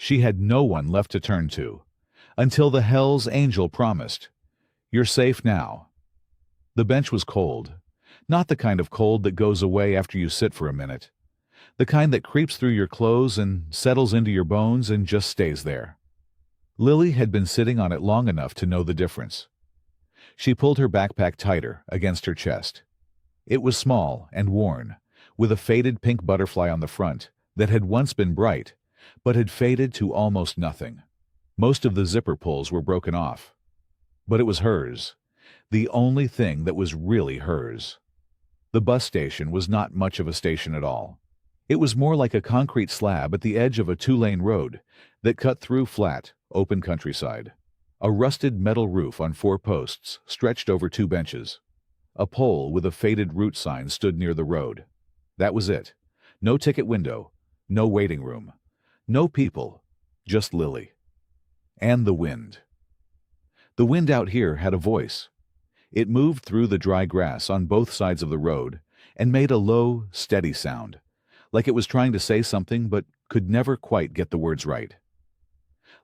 She had no one left to turn to, until the Hell's Angel promised, "You're safe now." The bench was cold, not the kind of cold that goes away after you sit for a minute, the kind that creeps through your clothes and settles into your bones and just stays there. Lily had been sitting on it long enough to know the difference. She pulled her backpack tighter against her chest. It was small and worn, with a faded pink butterfly on the front that had once been bright, but had faded to almost nothing. Most of the zipper pulls were broken off. But it was hers, the only thing that was really hers. The bus station was not much of a station at all. It was more like a concrete slab at the edge of a two-lane road that cut through flat, open countryside. A rusted metal roof on 4 posts stretched over 2 benches. A pole with a faded route sign stood near the road. That was it. No ticket window, no waiting room, no people, just Lily. And the wind. The wind out here had a voice. It moved through the dry grass on both sides of the road and made a low, steady sound, like it was trying to say something but could never quite get the words right.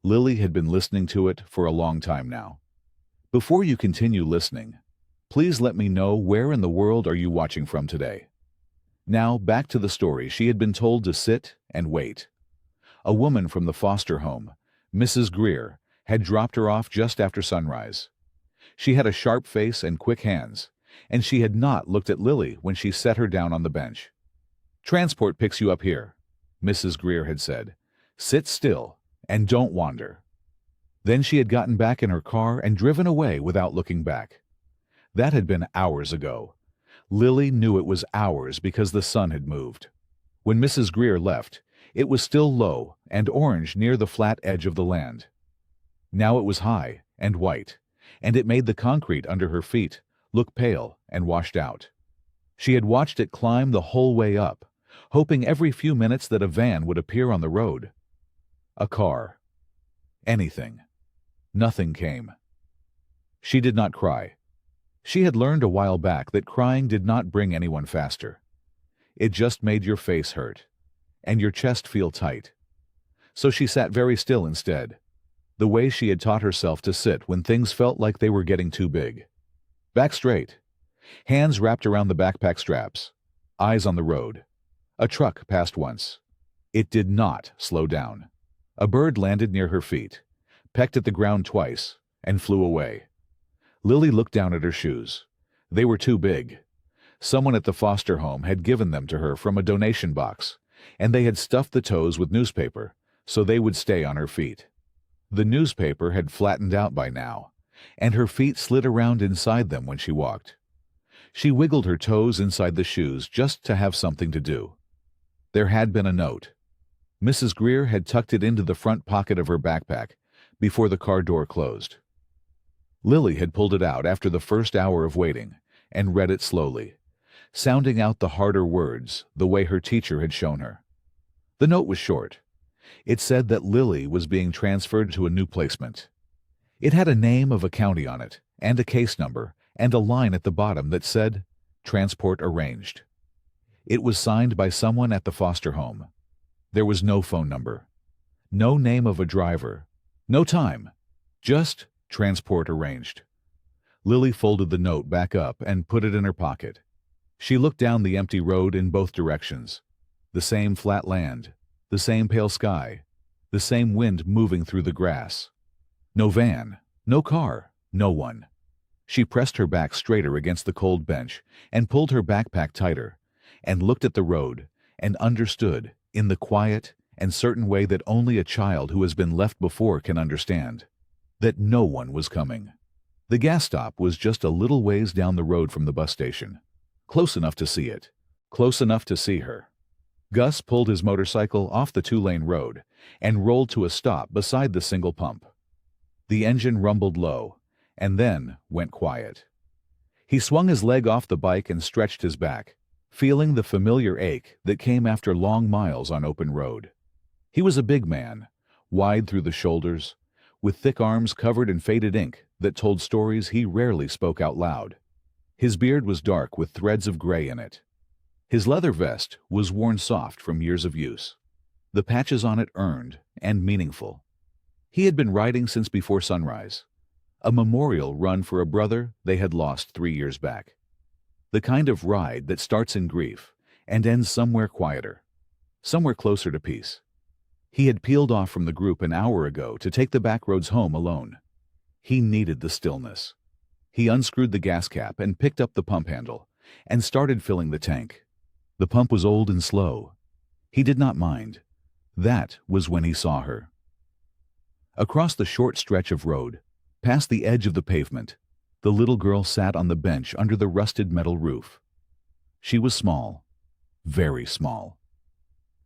Lily had been listening to it for a long time now. Before you continue listening, please let me know where in the world are you watching from today. Now back to the story she had been told to sit and wait. A woman from the foster home, Mrs. Greer, had dropped her off just after sunrise. She had a sharp face and quick hands, and she had not looked at Lily when she set her down on the bench. "Transport picks you up here," Mrs. Greer had said. "Sit still and don't wander." Then she had gotten back in her car and driven away without looking back. That had been hours ago. Lily knew it was hours because the sun had moved. When Mrs. Greer left, it was still low and orange near the flat edge of the land. Now it was high and white, and it made the concrete under her feet look pale and washed out. She had watched it climb the whole way up, hoping every few minutes that a van would appear on the road. A car. Anything. Nothing came. She did not cry. She had learned a while back that crying did not bring anyone faster. It just made your face hurt, and your chest feel tight. So she sat very still instead, the way she had taught herself to sit when things felt like they were getting too big. Back straight, hands wrapped around the backpack straps, eyes on the road. A truck passed once. It did not slow down. A bird landed near her feet, pecked at the ground twice, and flew away. Lily looked down at her shoes. They were too big. Someone at the foster home had given them to her from a donation box, and they had stuffed the toes with newspaper so they would stay on her feet. The newspaper had flattened out by now, and her feet slid around inside them when she walked. She wiggled her toes inside the shoes just to have something to do. There had been a note. Mrs. Greer had tucked it into the front pocket of her backpack before the car door closed. Lily had pulled it out after the first hour of waiting and read it slowly, sounding out the harder words the way her teacher had shown her. The note was short. It said that Lily was being transferred to a new placement. It had a name of a county on it, and a case number, and a line at the bottom that said, "Transport arranged." It was signed by someone at the foster home. There was no phone number, no name of a driver, no time, just transport arranged. Lily folded the note back up and put it in her pocket. She looked down the empty road in both directions. The same flat land, the same pale sky, the same wind moving through the grass. No van, no car, no one. She pressed her back straighter against the cold bench and pulled her backpack tighter, and looked at the road and understood, in the quiet and certain way that only a child who has been left before can understand, that no one was coming. The gas stop was just a little ways down the road from the bus station, close enough to see it, close enough to see her. Gus pulled his motorcycle off the two-lane road and rolled to a stop beside the single pump. The engine rumbled low, and then went quiet. He swung his leg off the bike and stretched his back, feeling the familiar ache that came after long miles on open road. He was a big man, wide through the shoulders, with thick arms covered in faded ink that told stories he rarely spoke out loud. His beard was dark with threads of gray in it. His leather vest was worn soft from years of use. the patches on it earned and meaningful. He had been riding since before sunrise, a memorial run for a brother they had lost 3 years back. The kind of ride that starts in grief and ends somewhere quieter, somewhere closer to peace. He had peeled off from the group an hour ago to take the back roads home alone. He needed the stillness. He unscrewed the gas cap and picked up the pump handle and started filling the tank. The pump was old and slow. He did not mind. That was when he saw her. Across the short stretch of road, past the edge of the pavement, the little girl sat on the bench under the rusted metal roof. She was small, very small.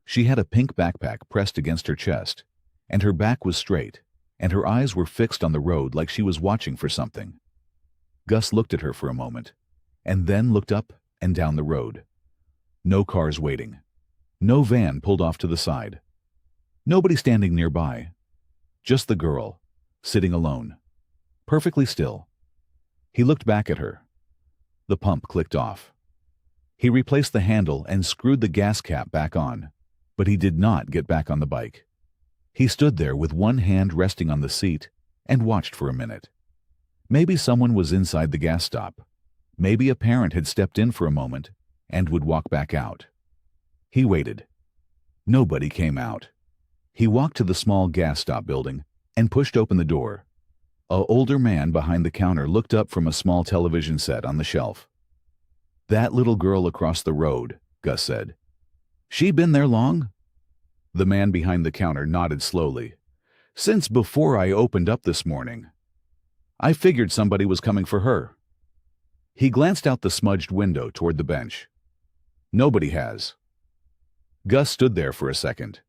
She had a pink backpack pressed against her chest, and her back was straight, and her eyes were fixed on the road like she was watching for something. Gus looked at her for a moment, and then looked up and down the road. No cars waiting. No van pulled off to the side. Nobody standing nearby. Just the girl, sitting alone, perfectly still. He looked back at her. The pump clicked off. He replaced the handle and screwed the gas cap back on, but he did not get back on the bike. He stood there with one hand resting on the seat and watched for a minute. Maybe someone was inside the gas stop. Maybe a parent had stepped in for a moment and would walk back out. He waited. Nobody came out. He walked to the small gas stop building and pushed open the door. An older man behind the counter looked up from a small television set on the shelf. "That little girl across the road," Gus said. "She been there long?" The man behind the counter nodded slowly. "Since before I opened up this morning. I figured somebody was coming for her." He glanced out the smudged window toward the bench. "Nobody has." Gus stood there for a second.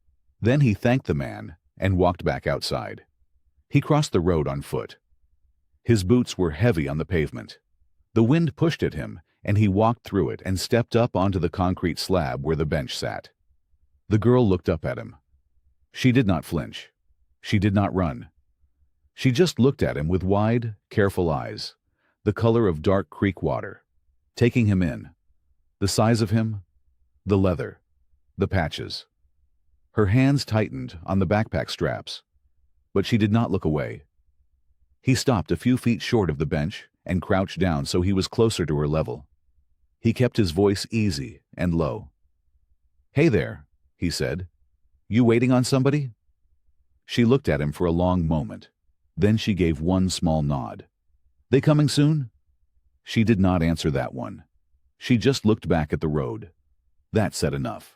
Then he thanked the man and walked back outside. He crossed the road on foot. His boots were heavy on the pavement. The wind pushed at him, and he walked through it and stepped up onto the concrete slab where the bench sat. The girl looked up at him. She did not flinch. She did not run. She just looked at him with wide, careful eyes, the color of dark creek water, taking him in. The size of him, the leather, the patches. Her hands tightened on the backpack straps, but she did not look away. He stopped a few feet short of the bench and crouched down so he was closer to her level. He kept his voice easy and low. "Hey there," he said. "You waiting on somebody?" She looked at him for a long moment. Then she gave one small nod. "They coming soon?" She did not answer that one. She just looked back at the road. That said enough.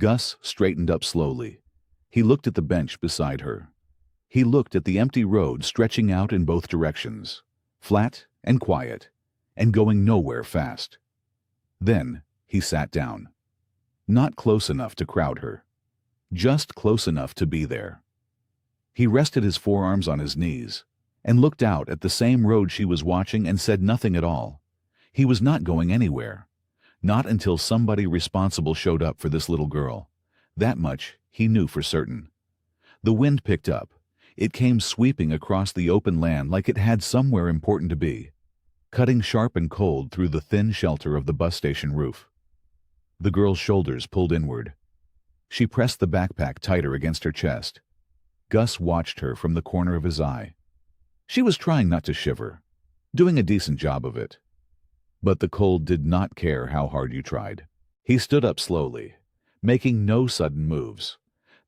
Gus straightened up slowly. He looked at the bench beside her. He looked at the empty road stretching out in both directions, flat and quiet, and going nowhere fast. Then he sat down. Not close enough to crowd her. Just close enough to be there. He rested his forearms on his knees and looked out at the same road she was watching and said nothing at all. He was not going anywhere. Not until somebody responsible showed up for this little girl. That much he knew for certain. The wind picked up. It came sweeping across the open land like it had somewhere important to be, cutting sharp and cold through the thin shelter of the bus station roof. The girl's shoulders pulled inward. She pressed the backpack tighter against her chest. Gus watched her from the corner of his eye. She was trying not to shiver, doing a decent job of it. But the cold did not care how hard you tried. He stood up slowly, making no sudden moves,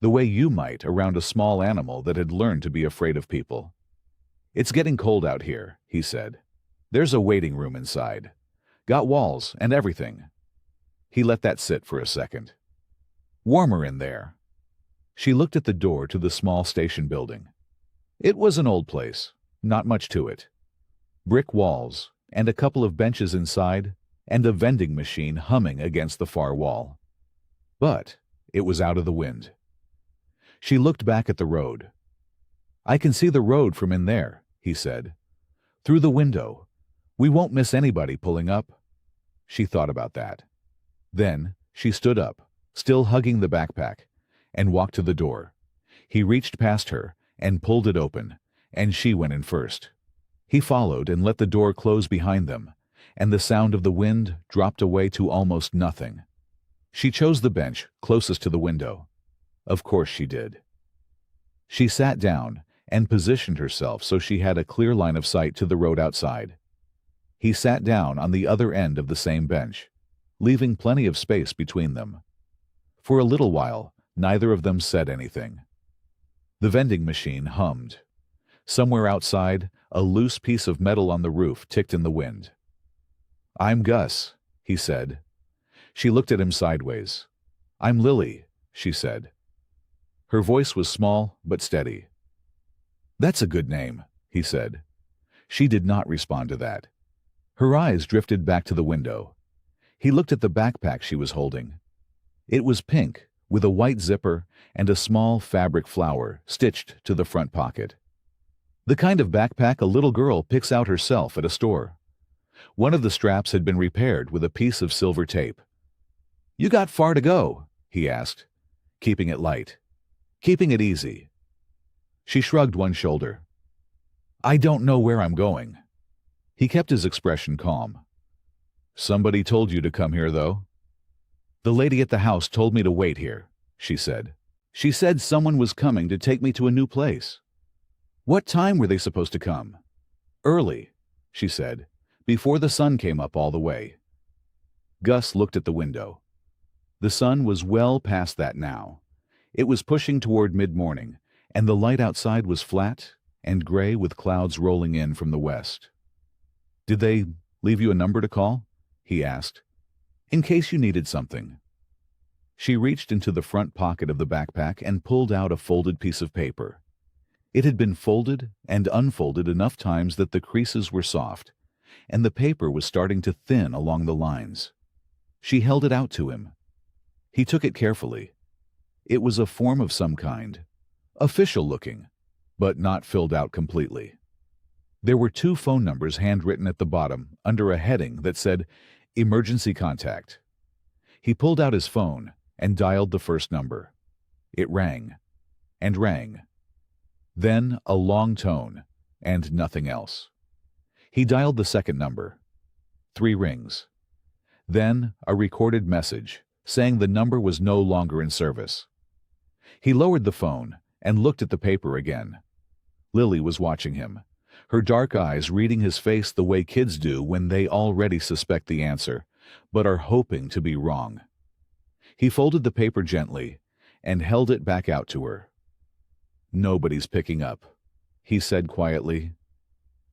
the way you might around a small animal that had learned to be afraid of people. "It's getting cold out here," he said. "There's a waiting room inside. Got walls and everything." He let that sit for a second. "Warmer in there." She looked at the door to the small station building. It was an old place, not much to it. Brick walls, and a couple of benches inside, and a vending machine humming against the far wall. But it was out of the wind. She looked back at the road. "I can see the road from in there," he said. "Through the window. We won't miss anybody pulling up." She thought about that. Then she stood up, still hugging the backpack, and walked to the door. He reached past her and pulled it open, and she went in first. He followed and let the door close behind them, and the sound of the wind dropped away to almost nothing. She chose the bench closest to the window. Of course she did. She sat down and positioned herself so she had a clear line of sight to the road outside. He sat down on the other end of the same bench, leaving plenty of space between them. For a little while, neither of them said anything. The vending machine hummed. Somewhere outside, a loose piece of metal on the roof ticked in the wind. "I'm Gus," he said. She looked at him sideways. "I'm Lily," she said. Her voice was small but steady. "That's a good name," he said. She did not respond to that. Her eyes drifted back to the window. He looked at the backpack she was holding. It was pink, with a white zipper and a small fabric flower stitched to the front pocket. The kind of backpack a little girl picks out herself at a store. One of the straps had been repaired with a piece of silver tape. "You got far to go?" he asked, keeping it light, keeping it easy. She shrugged one shoulder. "I don't know where I'm going." He kept his expression calm. "Somebody told you to come here, though?" "The lady at the house told me to wait here," she said. "She said someone was coming to take me to a new place." "What time were they supposed to come?" "Early," she said, "before the sun came up all the way." Gus looked at the window. The sun was well past that now. It was pushing toward mid-morning, and the light outside was flat and gray with clouds rolling in from the west. "Did they leave you a number to call?" he asked. "In case you needed something." She reached into the front pocket of the backpack and pulled out a folded piece of paper. It had been folded and unfolded enough times that the creases were soft, and the paper was starting to thin along the lines. She held it out to him. He took it carefully. It was a form of some kind, official-looking, but not filled out completely. There were 2 phone numbers handwritten at the bottom under a heading that said, "Emergency Contact." He pulled out his phone and dialed the first number. It rang, and rang. Then a long tone, and nothing else. He dialed the second number. 3 rings. Then a recorded message saying the number was no longer in service. He lowered the phone and looked at the paper again. Lily was watching him, her dark eyes reading his face the way kids do when they already suspect the answer, but are hoping to be wrong. He folded the paper gently and held it back out to her. "Nobody's picking up," he said quietly.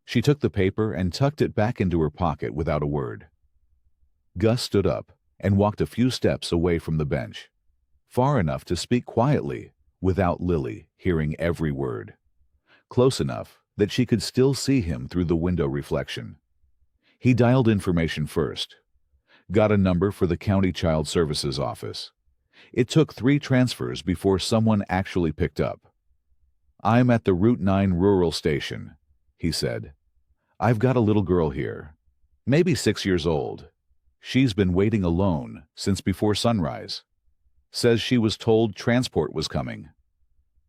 She took the paper and tucked it back into her pocket without a word. Gus stood up and walked a few steps away from the bench, far enough to speak quietly without Lily hearing every word, close enough that she could still see him through the window reflection. He dialed information first, got a number for the County Child Services office. It took 3 transfers before someone actually picked up. "I'm at the Route 9 rural station," he said. "I've got a little girl here, maybe 6 years old. She's been waiting alone since before sunrise. Says she was told transport was coming."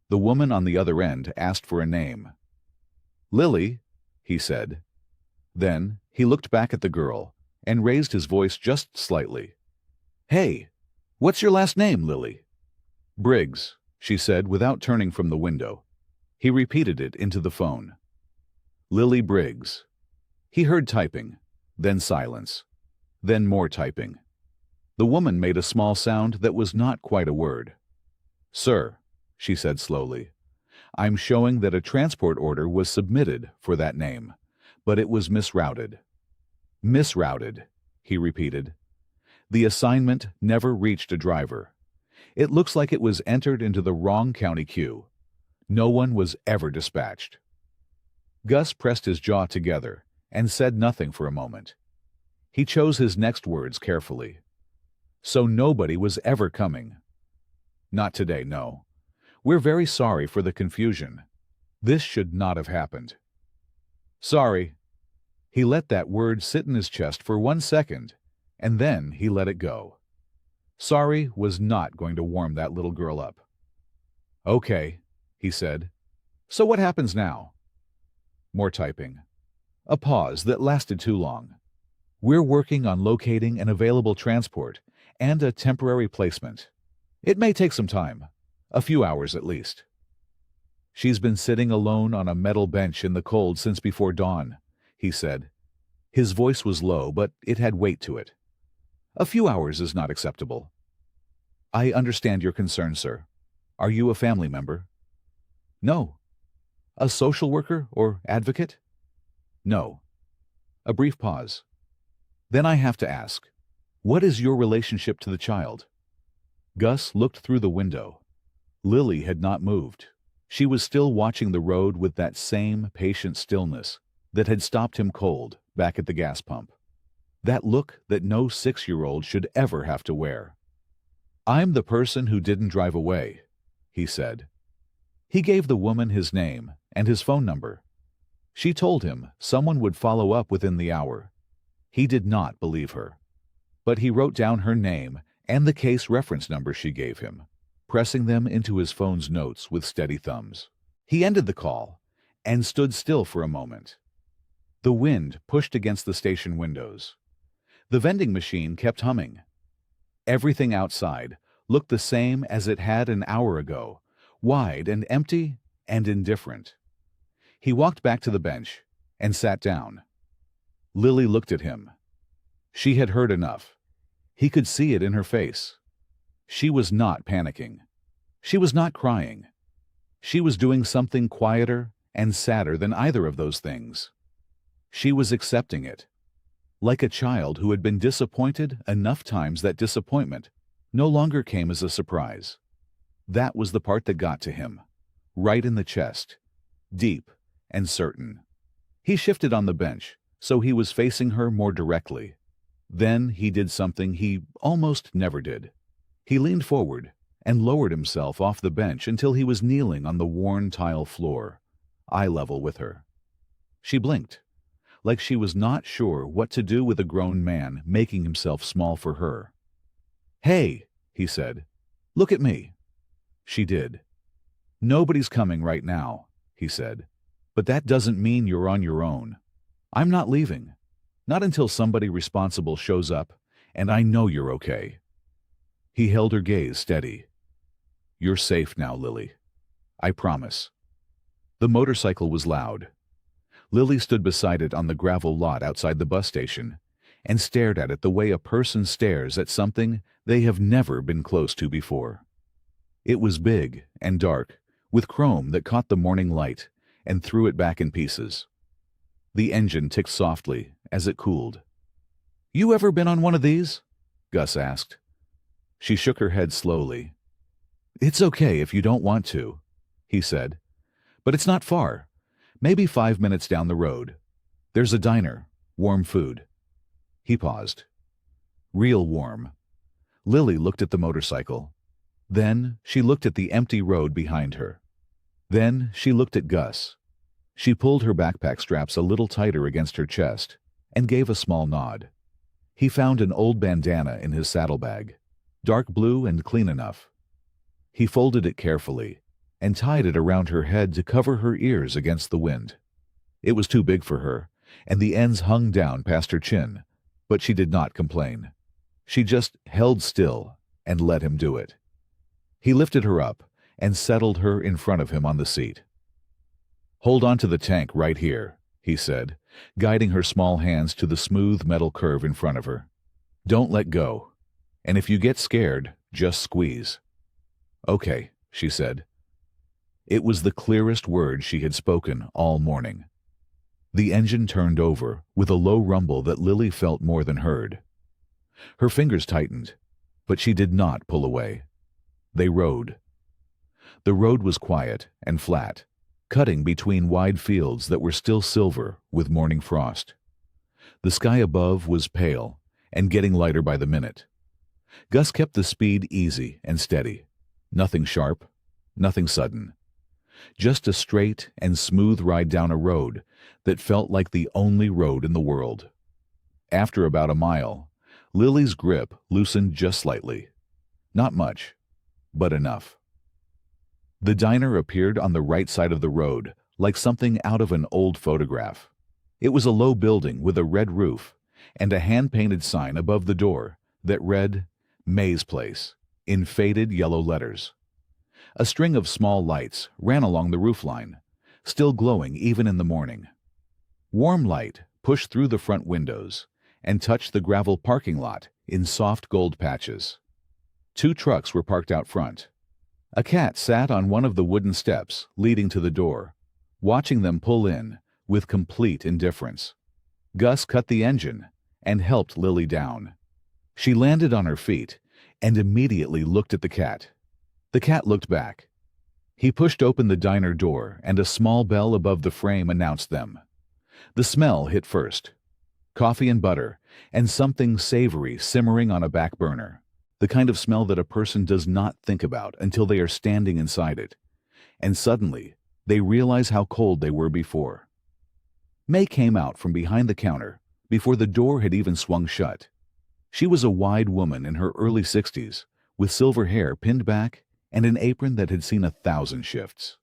The woman on the other end asked for a name. "Lily," he said. Then he looked back at the girl and raised his voice just slightly. "Hey, what's your last name, Lily?" "Briggs," she said without turning from the window. He repeated it into the phone. "Lily Briggs." He heard typing, then silence, then more typing. The woman made a small sound that was not quite a word. "Sir," she said slowly, "I'm showing that a transport order was submitted for that name, but it was misrouted." "Misrouted," he repeated. "The assignment never reached a driver. It looks like it was entered into the wrong county queue. No one was ever dispatched." Gus pressed his jaw together and said nothing for a moment. He chose his next words carefully. "So nobody was ever coming?" "Not today, no. We're very sorry for the confusion. This should not have happened." "Sorry." He let that word sit in his chest for 1 second, and then he let it go. Sorry was not going to warm that little girl up. "Okay," he said. "So what happens now?" More typing. A pause that lasted too long. "We're working on locating an available transport and a temporary placement. It may take some time. A few hours at least. She's been sitting alone on a metal bench in the cold since before dawn, he said. His voice was low, but it had weight to it. A few hours is not acceptable. I understand your concern, sir. Are you a family member? No. A social worker or advocate? No. A brief pause. Then I have to ask, what is your relationship to the child? Gus looked through the window. Lily had not moved. She was still watching the road with that same patient stillness that had stopped him cold back at the gas pump. That look that no 6-year-old should ever have to wear. I'm the person who didn't drive away, he said. He gave the woman his name and his phone number. She told him someone would follow up within the hour. He did not believe her. But he wrote down her name and the case reference number she gave him, pressing them into his phone's notes with steady thumbs. He ended the call and stood still for a moment. The wind pushed against the station windows. The vending machine kept humming. Everything outside looked the same as it had an hour ago, wide and empty and indifferent. He walked back to the bench and sat down. Lily looked at him. She had heard enough. He could see it in her face. She was not panicking. She was not crying. She was doing something quieter and sadder than either of those things. She was accepting it, like a child who had been disappointed enough times that disappointment no longer came as a surprise. That was the part that got to him, right in the chest, deep and certain. He shifted on the bench, so he was facing her more directly. Then he did something he almost never did. He leaned forward and lowered himself off the bench until he was kneeling on the worn tile floor, eye level with her. She blinked, like she was not sure what to do with a grown man making himself small for her. "Hey," he said, "look at me." She did. "Nobody's coming right now," he said, "but that doesn't mean you're on your own. I'm not leaving. Not until somebody responsible shows up, and I know you're okay." He held her gaze steady. "You're safe now, Lily. I promise." The motorcycle was loud. Lily stood beside it on the gravel lot outside the bus station and stared at it the way a person stares at something they have never been close to before. It was big and dark, with chrome that caught the morning light and threw it back in pieces. The engine ticked softly as it cooled. "You ever been on one of these?" Gus asked. She shook her head slowly. "It's okay if you don't want to," he said. "But it's not far. Maybe 5 minutes down the road. There's a diner, warm food." He paused. Real warm. Lily looked at the motorcycle. Then she looked at the empty road behind her. Then she looked at Gus. She pulled her backpack straps a little tighter against her chest and gave a small nod. He found an old bandana in his saddlebag, dark blue and clean enough. He folded it carefully and tied it around her head to cover her ears against the wind. It was too big for her, and the ends hung down past her chin, but she did not complain. She just held still and let him do it. He lifted her up and settled her in front of him on the seat. "Hold on to the tank right here," he said, guiding her small hands to the smooth metal curve in front of her. "Don't let go. And if you get scared, just squeeze." "Okay," she said. It was the clearest word she had spoken all morning. The engine turned over with a low rumble that Lily felt more than heard. Her fingers tightened, but she did not pull away. They rode. The road was quiet and flat, cutting between wide fields that were still silver with morning frost. The sky above was pale and getting lighter by the minute. Gus kept the speed easy and steady. Nothing sharp, nothing sudden. Just a straight and smooth ride down a road that felt like the only road in the world. After about a mile, Lily's grip loosened just slightly. Not much, but enough. The diner appeared on the right side of the road, like something out of an old photograph. It was a low building with a red roof and a hand-painted sign above the door that read, "May's Place," in faded yellow letters. A string of small lights ran along the roofline, still glowing even in the morning. Warm light pushed through the front windows and touched the gravel parking lot in soft gold patches. 2 trucks were parked out front. A cat sat on one of the wooden steps leading to the door, watching them pull in with complete indifference. Gus cut the engine and helped Lily down. She landed on her feet and immediately looked at the cat. The cat looked back. He pushed open the diner door and a small bell above the frame announced them. The smell hit first. Coffee and butter, and something savory simmering on a back burner. The kind of smell that a person does not think about until they are standing inside it. And suddenly, they realize how cold they were before. May came out from behind the counter before the door had even swung shut. She was a wide woman in her early 60s, with silver hair pinned back and an apron that had seen 1,000 shifts.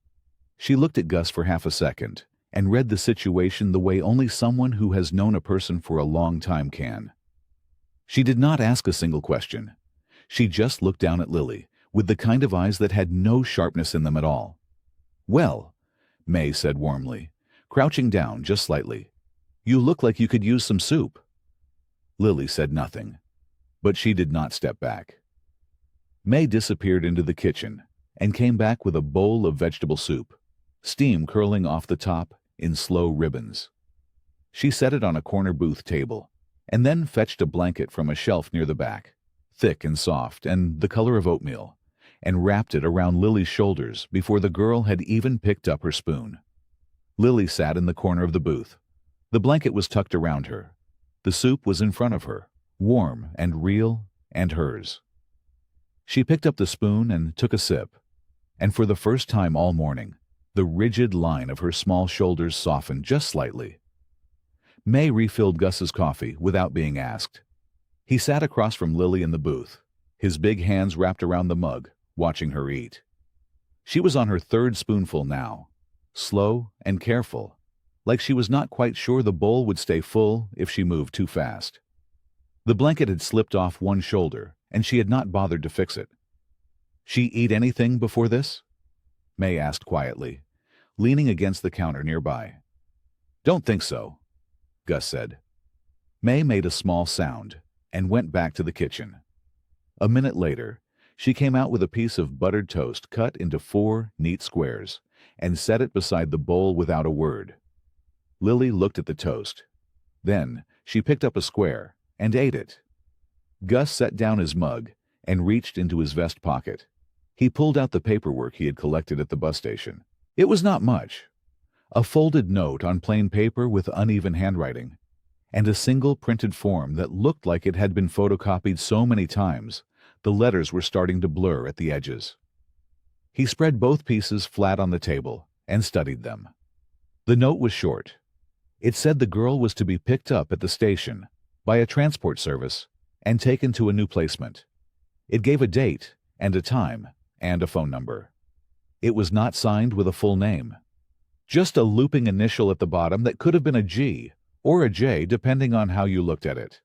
She looked at Gus for half a second and read the situation the way only someone who has known a person for a long time can. She did not ask a single question. She just looked down at Lily with the kind of eyes that had no sharpness in them at all. "Well," May said warmly, crouching down just slightly, "you look like you could use some soup." Lily said nothing, but she did not step back. May disappeared into the kitchen and came back with a bowl of vegetable soup, steam curling off the top in slow ribbons. She set it on a corner booth table and then fetched a blanket from a shelf near the back, thick and soft and the color of oatmeal, and wrapped it around Lily's shoulders before the girl had even picked up her spoon. Lily sat in the corner of the booth. The blanket was tucked around her. The soup was in front of her, warm and real and hers. She picked up the spoon and took a sip, and for the first time all morning, the rigid line of her small shoulders softened just slightly. May refilled Gus's coffee without being asked. He sat across from Lily in the booth, his big hands wrapped around the mug, watching her eat. She was on her 3rd spoonful now, slow and careful, like she was not quite sure the bowl would stay full if she moved too fast. The blanket had slipped off one shoulder, and she had not bothered to fix it. "She eat anything before this?" May asked quietly, leaning against the counter nearby. "Don't think so," Gus said. May made a small sound and went back to the kitchen. A minute later, she came out with a piece of buttered toast cut into 4 neat squares and set it beside the bowl without a word. Lily looked at the toast. Then she picked up a square and ate it. Gus set down his mug and reached into his vest pocket. He pulled out the paperwork he had collected at the bus station. It was not much. A folded note on plain paper with uneven handwriting, and a single printed form that looked like it had been photocopied so many times the letters were starting to blur at the edges. He spread both pieces flat on the table and studied them. The note was short. It said the girl was to be picked up at the station by a transport service and taken to a new placement. It gave a date and a time and a phone number. It was not signed with a full name. Just a looping initial at the bottom that could have been a G or a J depending on how you looked at it.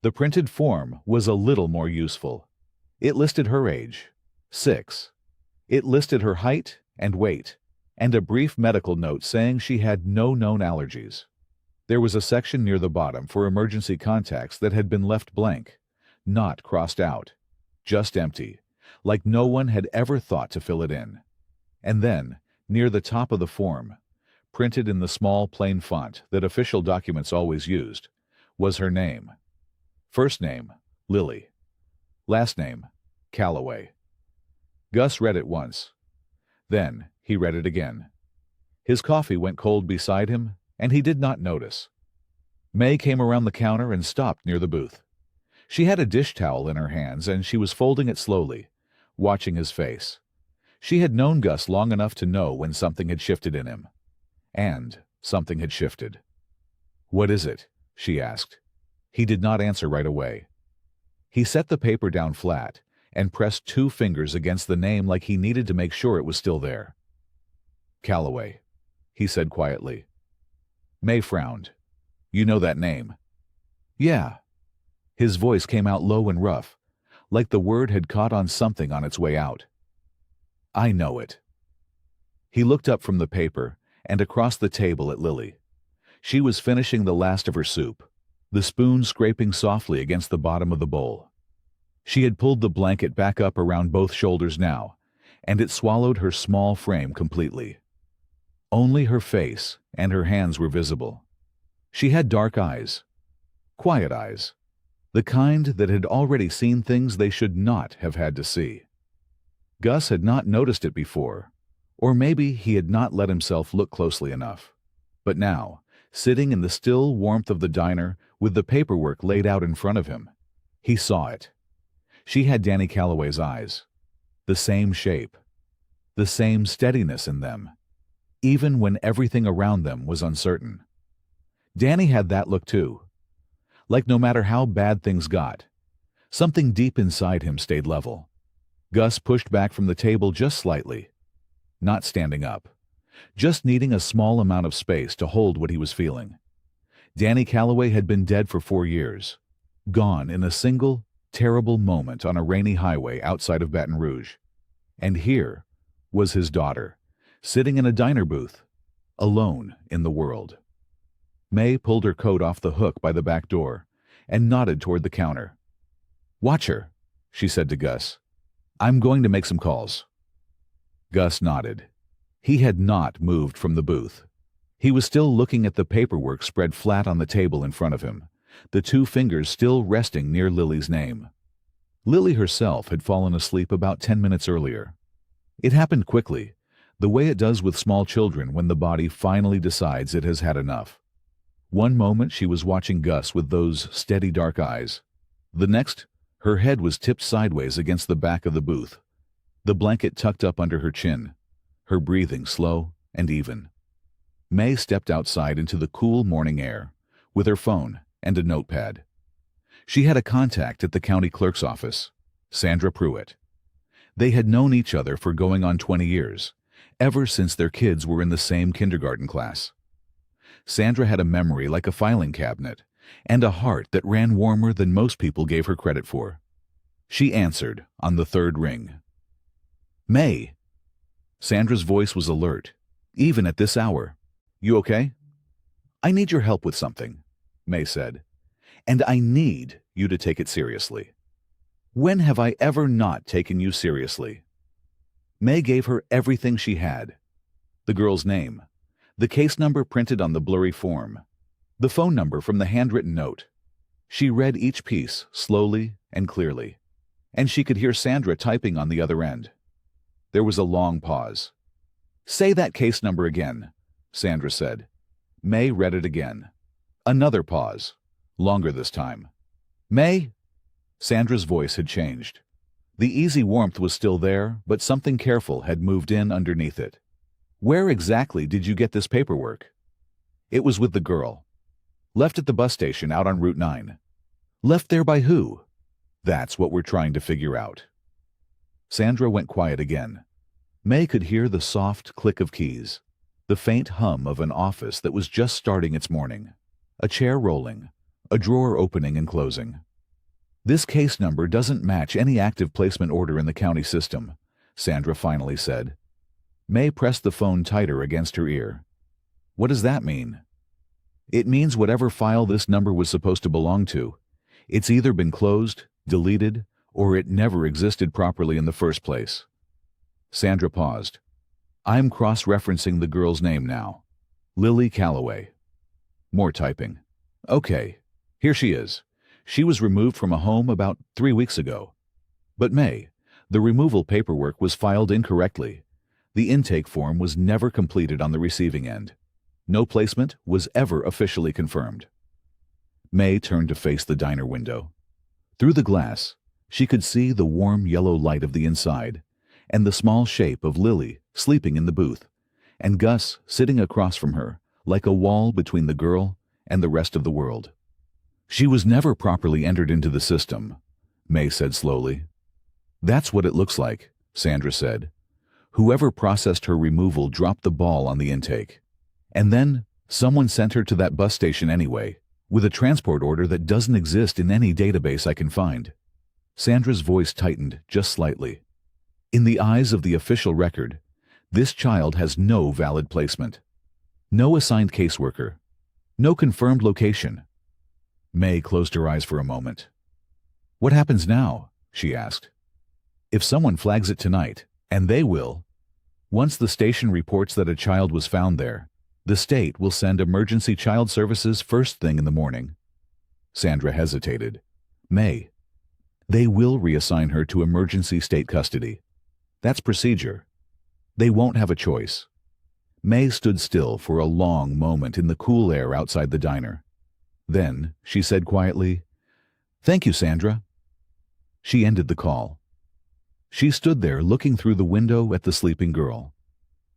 The printed form was a little more useful. It listed her age, 6. It listed her height and weight, and a brief medical note saying she had no known allergies. There was a section near the bottom for emergency contacts that had been left blank, not crossed out, just empty, like no one had ever thought to fill it in. And then, near the top of the form, printed in the small plain font that official documents always used, was her name. First name, Lily. Last name, Calloway. Gus read it once. Then he read it again. His coffee went cold beside him, and he did not notice. May came around the counter and stopped near the booth. She had a dish towel in her hands, and she was folding it slowly, watching his face. She had known Gus long enough to know when something had shifted in him. And something had shifted. "What is it?" she asked. He did not answer right away. He set the paper down flat and pressed 2 fingers against the name like he needed to make sure it was still there. "Calloway," he said quietly. May frowned. "You know that name?" "Yeah." His voice came out low and rough, like the word had caught on something on its way out. I know it. He looked up from the paper and across the table at Lily. She was finishing the last of her soup, the spoon scraping softly against the bottom of the bowl. She had pulled the blanket back up around both shoulders now, and it swallowed her small frame completely. Only her face and her hands were visible. She had dark eyes, quiet eyes, the kind that had already seen things they should not have had to see. Gus had not noticed it before, or maybe he had not let himself look closely enough. But now, sitting in the still warmth of the diner with the paperwork laid out in front of him, he saw it. She had Danny Calloway's eyes, the same shape, the same steadiness in them, even when everything around them was uncertain. Danny had that look too. Like no matter how bad things got, something deep inside him stayed level. Gus pushed back from the table just slightly, not standing up, just needing a small amount of space to hold what he was feeling. Danny Calloway had been dead for 4 years, gone in a single, terrible moment on a rainy highway outside of Baton Rouge. And here was his daughter, sitting in a diner booth, alone in the world. May pulled her coat off the hook by the back door and nodded toward the counter. "Watch her," she said to Gus. "I'm going to make some calls." Gus nodded. He had not moved from the booth. He was still looking at the paperwork spread flat on the table in front of him, the 2 fingers still resting near Lily's name. Lily herself had fallen asleep about 10 minutes earlier. It happened quickly, the way it does with small children when the body finally decides it has had enough. One moment she was watching Gus with those steady dark eyes. The next, her head was tipped sideways against the back of the booth, the blanket tucked up under her chin, her breathing slow and even. May stepped outside into the cool morning air, with her phone and a notepad. She had a contact at the county clerk's office, Sandra Pruitt. They had known each other for going on 20 years, ever since their kids were in the same kindergarten class. Sandra had a memory like a filing cabinet, and a heart that ran warmer than most people gave her credit for. She answered on the 3rd ring. "May." Sandra's voice was alert, even at this hour. "You okay?" "I need your help with something," May said. "And I need you to take it seriously." "When have I ever not taken you seriously?" May gave her everything she had. The girl's name, the case number printed on the blurry form, the phone number from the handwritten note. She read each piece slowly and clearly, and she could hear Sandra typing on the other end. There was a long pause. "Say that case number again," Sandra said. May read it again. Another pause, longer this time. "May?" Sandra's voice had changed. The easy warmth was still there, but something careful had moved in underneath it. "Where exactly did you get this paperwork?" "It was with the girl. Left at the bus station out on Route 9. "Left there by who?" "That's what we're trying to figure out." Sandra went quiet again. May could hear the soft click of keys, the faint hum of an office that was just starting its morning, a chair rolling, a drawer opening and closing. "This case number doesn't match any active placement order in the county system," Sandra finally said. May pressed the phone tighter against her ear. "What does that mean?" "It means whatever file this number was supposed to belong to, it's either been closed, deleted, or it never existed properly in the first place." Sandra paused. "I'm cross-referencing the girl's name now. Lily Calloway." More typing. "Okay, here she is. She was removed from a home about 3 weeks ago." "But May, the removal paperwork was filed incorrectly. The intake form was never completed on the receiving end. No placement was ever officially confirmed." May turned to face the diner window. Through the glass, she could see the warm yellow light of the inside, and the small shape of Lily sleeping in the booth, and Gus sitting across from her, like a wall between the girl and the rest of the world. "She was never properly entered into the system," May said slowly. "That's what it looks like," Sandra said. "Whoever processed her removal dropped the ball on the intake. And then someone sent her to that bus station anyway, with a transport order that doesn't exist in any database I can find." Sandra's voice tightened just slightly. In the eyes of the official record, this child has no valid placement, no assigned caseworker, no confirmed location. May closed her eyes for a moment. "What happens now?" she asked. "If someone flags it tonight, and they will, once the station reports that a child was found there, the state will send emergency child services first thing in the morning." Sandra hesitated. "May, they will reassign her to emergency state custody. That's procedure. They won't have a choice." May stood still for a long moment in the cool air outside the diner. Then she said quietly, "Thank you, Sandra." She ended the call. She stood there looking through the window at the sleeping girl.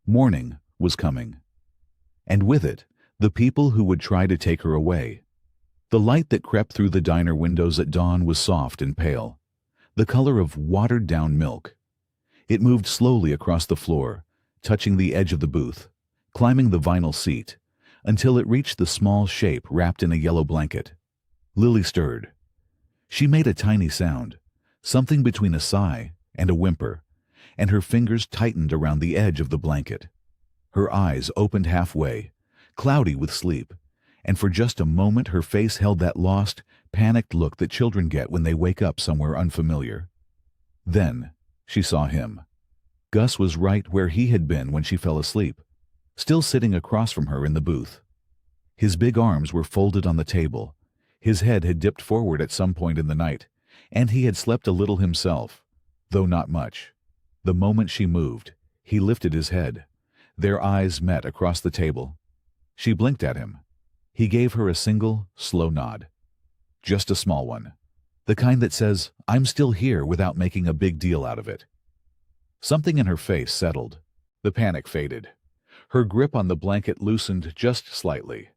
Morning was coming. And with it, the people who would try to take her away. The light that crept through the diner windows at dawn was soft and pale, the color of watered-down milk. It moved slowly across the floor, touching the edge of the booth, climbing the vinyl seat, until it reached the small shape wrapped in a yellow blanket. Lily stirred. She made a tiny sound, something between a sigh and a whimper, and her fingers tightened around the edge of the blanket. Her eyes opened halfway, cloudy with sleep, and for just a moment her face held that lost, panicked look that children get when they wake up somewhere unfamiliar. Then she saw him. Gus was right where he had been when she fell asleep, still sitting across from her in the booth. His big arms were folded on the table. His head had dipped forward at some point in the night, and he had slept a little himself, though not much. The moment she moved, he lifted his head. Their eyes met across the table. She blinked at him. He gave her a single, slow nod. Just a small one. The kind that says, "I'm still here," without making a big deal out of it. Something in her face settled. The panic faded. Her grip on the blanket loosened just slightly.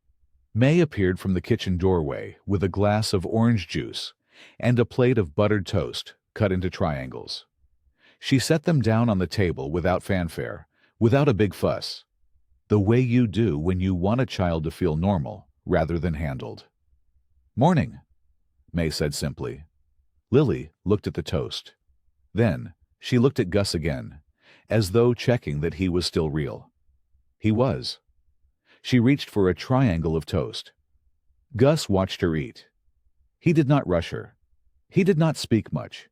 May appeared from the kitchen doorway with a glass of orange juice and a plate of buttered toast cut into triangles. She set them down on the table without fanfare, without a big fuss, the way you do when you want a child to feel normal rather than handled. "Morning," May said simply. Lily looked at the toast. Then she looked at Gus again, as though checking that he was still real. He was. She reached for a triangle of toast. Gus watched her eat. He did not rush her. He did not speak much.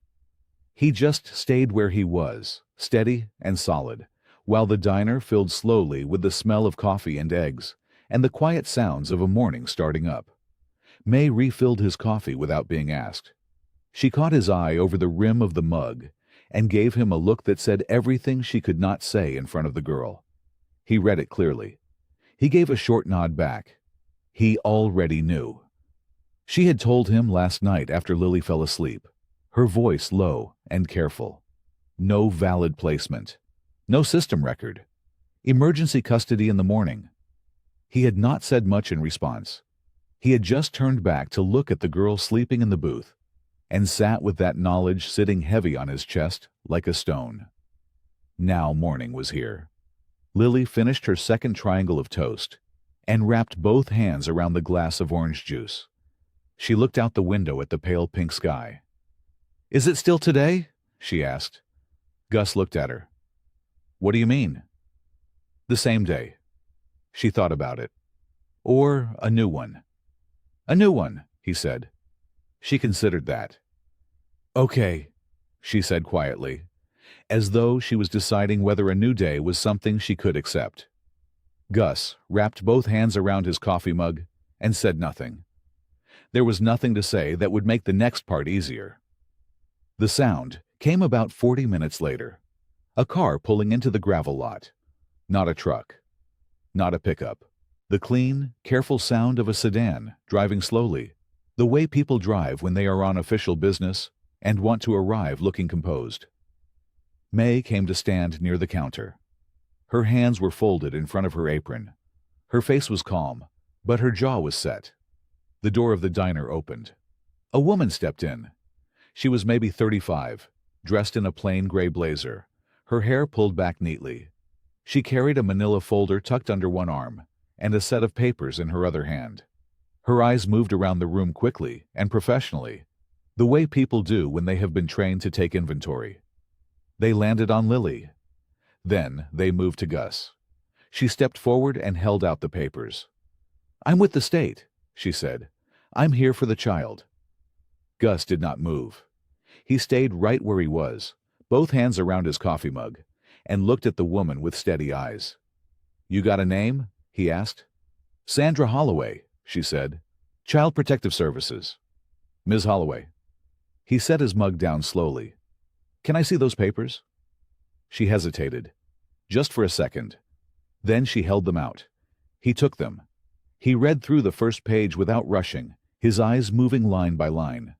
He just stayed where he was, steady and solid, while the diner filled slowly with the smell of coffee and eggs, and the quiet sounds of a morning starting up. May refilled his coffee without being asked. She caught his eye over the rim of the mug and gave him a look that said everything she could not say in front of the girl. He read it clearly. He gave a short nod back. He already knew. She had told him last night after Lily fell asleep, her voice low and careful. No valid placement. No system record. Emergency custody in the morning. He had not said much in response. He had just turned back to look at the girl sleeping in the booth, and sat with that knowledge sitting heavy on his chest like a stone. Now morning was here. Lily finished her second triangle of toast and wrapped both hands around the glass of orange juice. She looked out the window at the pale pink sky. "Is it still today?" she asked. Gus looked at her. "What do you mean?" "The same day." She thought about it. "Or a new one." "A new one," he said. She considered that. "Okay," she said quietly, as though she was deciding whether a new day was something she could accept. Gus wrapped both hands around his coffee mug and said nothing. There was nothing to say that would make the next part easier. The sound came about 40 minutes later. A car pulling into the gravel lot. Not a truck. Not a pickup. The clean, careful sound of a sedan driving slowly, the way people drive when they are on official business and want to arrive looking composed. May came to stand near the counter. Her hands were folded in front of her apron. Her face was calm, but her jaw was set. The door of the diner opened. A woman stepped in. She was maybe 35, dressed in a plain gray blazer, her hair pulled back neatly. She carried a manila folder tucked under one arm and a set of papers in her other hand. Her eyes moved around the room quickly and professionally, the way people do when they have been trained to take inventory. They landed on Lily. Then they moved to Gus. She stepped forward and held out the papers. "I'm with the state," she said. "I'm here for the child." Gus did not move. He stayed right where he was, both hands around his coffee mug, and looked at the woman with steady eyes. "You got a name?" he asked. "Sandra Holloway," she said. "Child Protective Services." "Ms. Holloway." He set his mug down slowly. "Can I see those papers?" She hesitated, just for a second. Then she held them out. He took them. He read through the first page without rushing, his eyes moving line by line.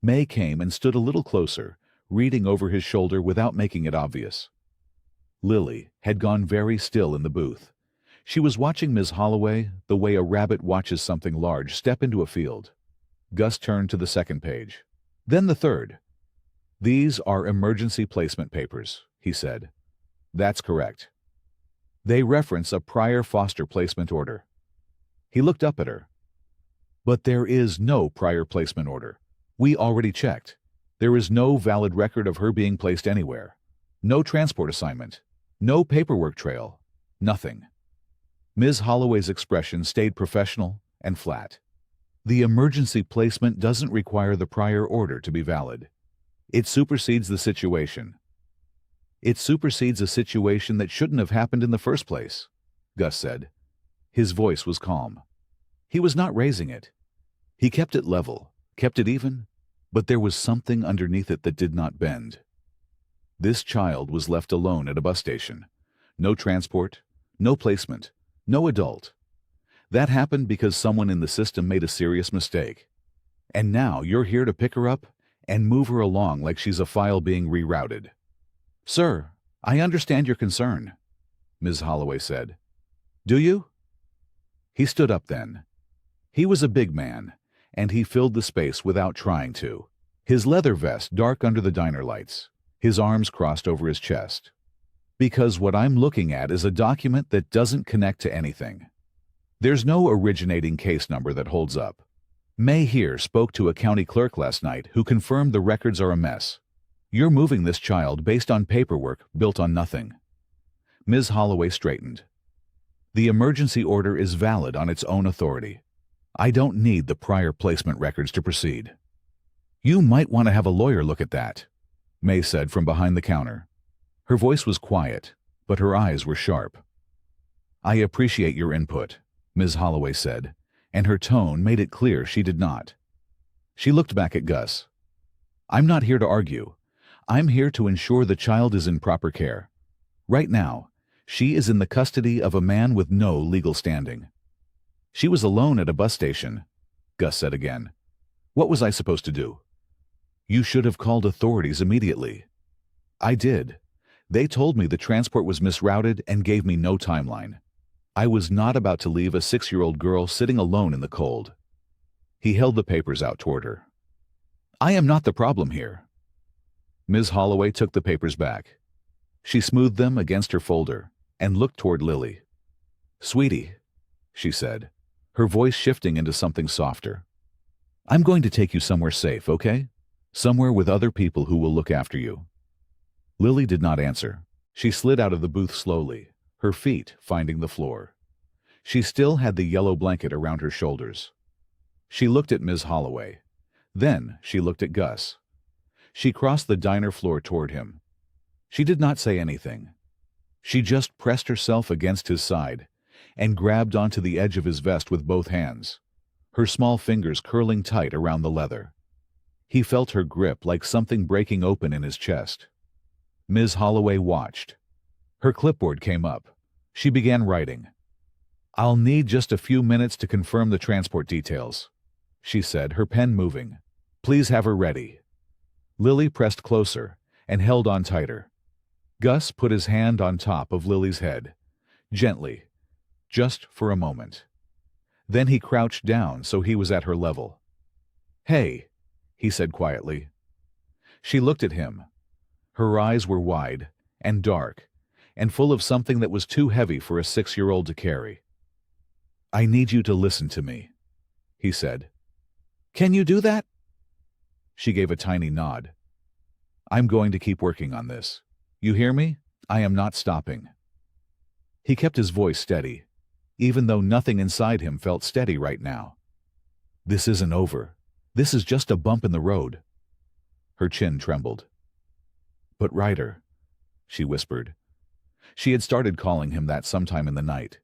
May came and stood a little closer, reading over his shoulder without making it obvious. Lily had gone very still in the booth. She was watching Ms. Holloway the way a rabbit watches something large step into a field. Gus turned to the second page. Then the third. "These are emergency placement papers," he said. "That's correct. They reference a prior foster placement order." He looked up at her. "But there is no prior placement order. We already checked. There is no valid record of her being placed anywhere. No transport assignment. No paperwork trail. Nothing." Ms. Holloway's expression stayed professional and flat. "The emergency placement doesn't require the prior order to be valid. It supersedes the situation. It supersedes a situation that shouldn't have happened in the first place," Gus said. His voice was calm. He was not raising it. He kept it level, kept it even, but there was something underneath it that did not bend. This child was left alone at a bus station. No transport, no placement, no adult. That happened because someone in the system made a serious mistake. And now you're here to pick her up and move her along like she's a file being rerouted. "Sir, I understand your concern," Ms. Holloway said. "Do you?" He stood up then. He was a big man, and he filled the space without trying to. His leather vest dark under the diner lights, his arms crossed over his chest. "Because what I'm looking at is a document that doesn't connect to anything. There's no originating case number that holds up. May here spoke to a county clerk last night who confirmed the records are a mess. You're moving this child based on paperwork built on nothing." Ms. Holloway straightened. "The emergency order is valid on its own authority. I don't need the prior placement records to proceed." "You might want to have a lawyer look at that," May said from behind the counter. Her voice was quiet, but her eyes were sharp. "I appreciate your input," Ms. Holloway said, and her tone made it clear she did not. She looked back at Gus. "I'm not here to argue. I'm here to ensure the child is in proper care. Right now, she is in the custody of a man with no legal standing." "She was alone at a bus station," Gus said again. "What was I supposed to do?" "You should have called authorities immediately." "I did. They told me the transport was misrouted and gave me no timeline. I was not about to leave a 6-year-old girl sitting alone in the cold." He held the papers out toward her. "I am not the problem here." Ms. Holloway took the papers back. She smoothed them against her folder and looked toward Lily. "Sweetie," she said, her voice shifting into something softer. "I'm going to take you somewhere safe, okay? Somewhere with other people who will look after you." Lily did not answer. She slid out of the booth slowly, her feet finding the floor. She still had the yellow blanket around her shoulders. She looked at Ms. Holloway. Then she looked at Gus. She crossed the diner floor toward him. She did not say anything. She just pressed herself against his side and grabbed onto the edge of his vest with both hands, her small fingers curling tight around the leather. He felt her grip like something breaking open in his chest. Ms. Holloway watched. Her clipboard came up. She began writing. "I'll need just a few minutes to confirm the transport details," she said, her pen moving. "Please have her ready." Lily pressed closer and held on tighter. Gus put his hand on top of Lily's head, gently, just for a moment. Then he crouched down so he was at her level. "Hey," he said quietly. She looked at him. Her eyes were wide and dark and full of something that was too heavy for a 6-year-old to carry. "I need you to listen to me," he said. "Can you do that?" She gave a tiny nod. I'm going to keep working on this. You hear me? I am not stopping." He kept his voice steady, even though nothing inside him felt steady right now. "This isn't over. This is just a bump in the road." Her chin trembled. "But Ryder," she whispered. She had started calling him that sometime in the night.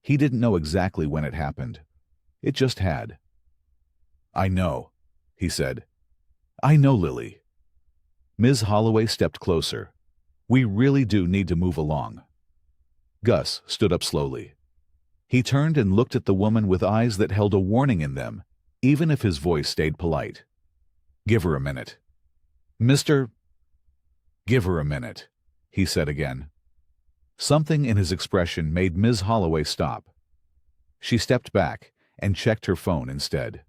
He didn't know exactly when it happened. It just had. "I know," he said. "I know, Lily." Ms. Holloway stepped closer. "We really do need to move along." Gus stood up slowly. He turned and looked at the woman with eyes that held a warning in them, even if his voice stayed polite. "Give her a minute." "Mr. Give her a minute," he said again. Something in his expression made Ms. Holloway stop. She stepped back and checked her phone instead.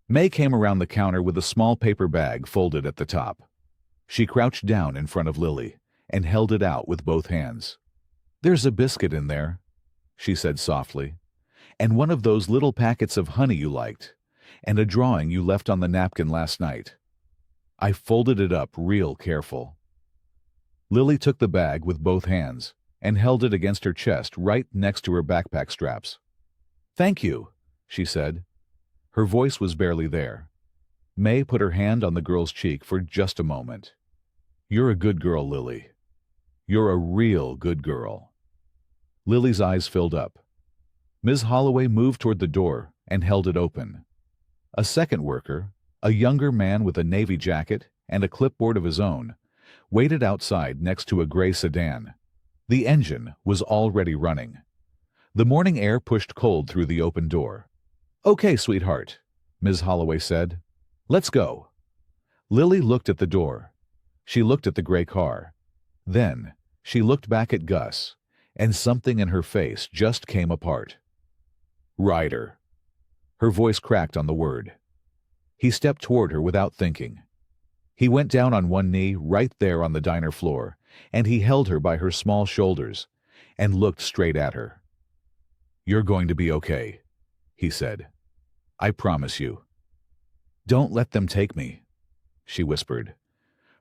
May came around the counter with a small paper bag folded at the top. She crouched down in front of Lily and held it out with both hands. "There's a biscuit in there," she said softly, "and one of those little packets of honey you liked, and a drawing you left on the napkin last night." I folded it up real careful. Lily took the bag with both hands and held it against her chest right next to her backpack straps. "Thank you," she said. Her voice was barely there. May put her hand on the girl's cheek for just a moment. "You're a good girl, Lily. You're a real good girl." Lily's eyes filled up. Ms. Holloway moved toward the door and held it open. A second worker, a younger man with a navy jacket and a clipboard of his own, waited outside next to a gray sedan. The engine was already running. The morning air pushed cold through the open door. "Okay, sweetheart," Ms. Holloway said. "Let's go." Lily looked at the door. She looked at the gray car. Then she looked back at Gus, and something in her face just came apart. "Ryder." Her voice cracked on the word. He stepped toward her without thinking. He went down on one knee right there on the diner floor, and he held her by her small shoulders and looked straight at her. "You're going to be okay," he said. "I promise you." "Don't let them take me," she whispered.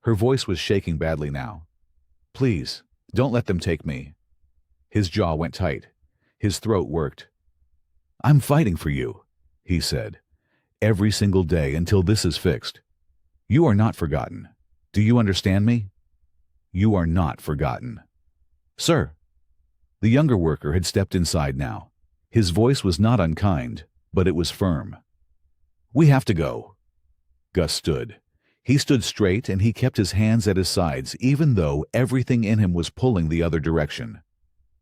Her voice was shaking badly now. "Please, don't let them take me." His jaw went tight. His throat worked. "I'm fighting for you," he said, "every single day until this is fixed. You are not forgotten. Do you understand me? You are not forgotten." "Sir." The younger worker had stepped inside now. His voice was not unkind, but it was firm. "We have to go." Gus stood. He stood straight and he kept his hands at his sides even though everything in him was pulling the other direction.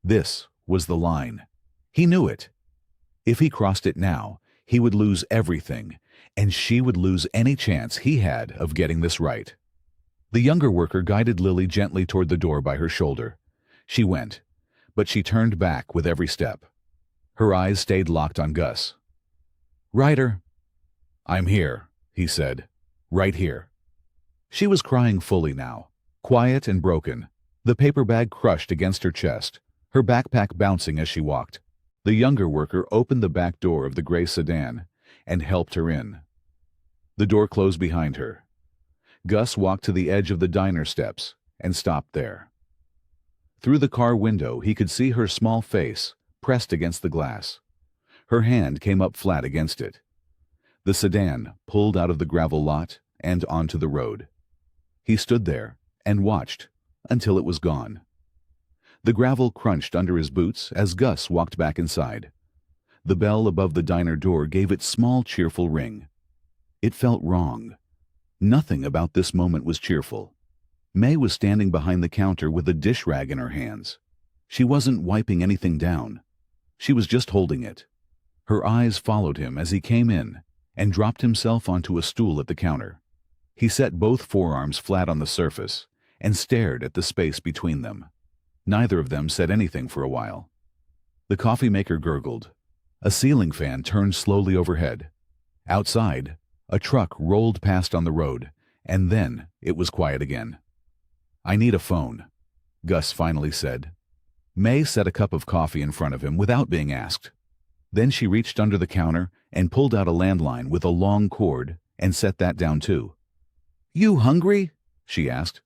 This was the line. He knew it. If he crossed it now, he would lose everything, and she would lose any chance he had of getting this right. The younger worker guided Lily gently toward the door by her shoulder. She went, but she turned back with every step. Her eyes stayed locked on Gus. "Ryder." "I'm here," he said. "Right here." She was crying fully now, quiet and broken, the paper bag crushed against her chest, her backpack bouncing as she walked. The younger worker opened the back door of the gray sedan and helped her in. The door closed behind her. Gus walked to the edge of the diner steps and stopped there. Through the car window he could see her small face pressed against the glass. Her hand came up flat against it. The sedan pulled out of the gravel lot and onto the road. He stood there and watched until it was gone. The gravel crunched under his boots as Gus walked back inside. The bell above the diner door gave its small, cheerful ring. It felt wrong. Nothing about this moment was cheerful. May was standing behind the counter with a dish rag in her hands. She wasn't wiping anything down. She was just holding it. Her eyes followed him as he came in and dropped himself onto a stool at the counter. He set both forearms flat on the surface and stared at the space between them. Neither of them said anything for a while. The coffee maker gurgled. A ceiling fan turned slowly overhead. Outside, a truck rolled past on the road, and then it was quiet again. "I need a phone," Gus finally said. May set a cup of coffee in front of him without being asked. Then she reached under the counter and pulled out a landline with a long cord and set that down too. "You hungry?" she asked.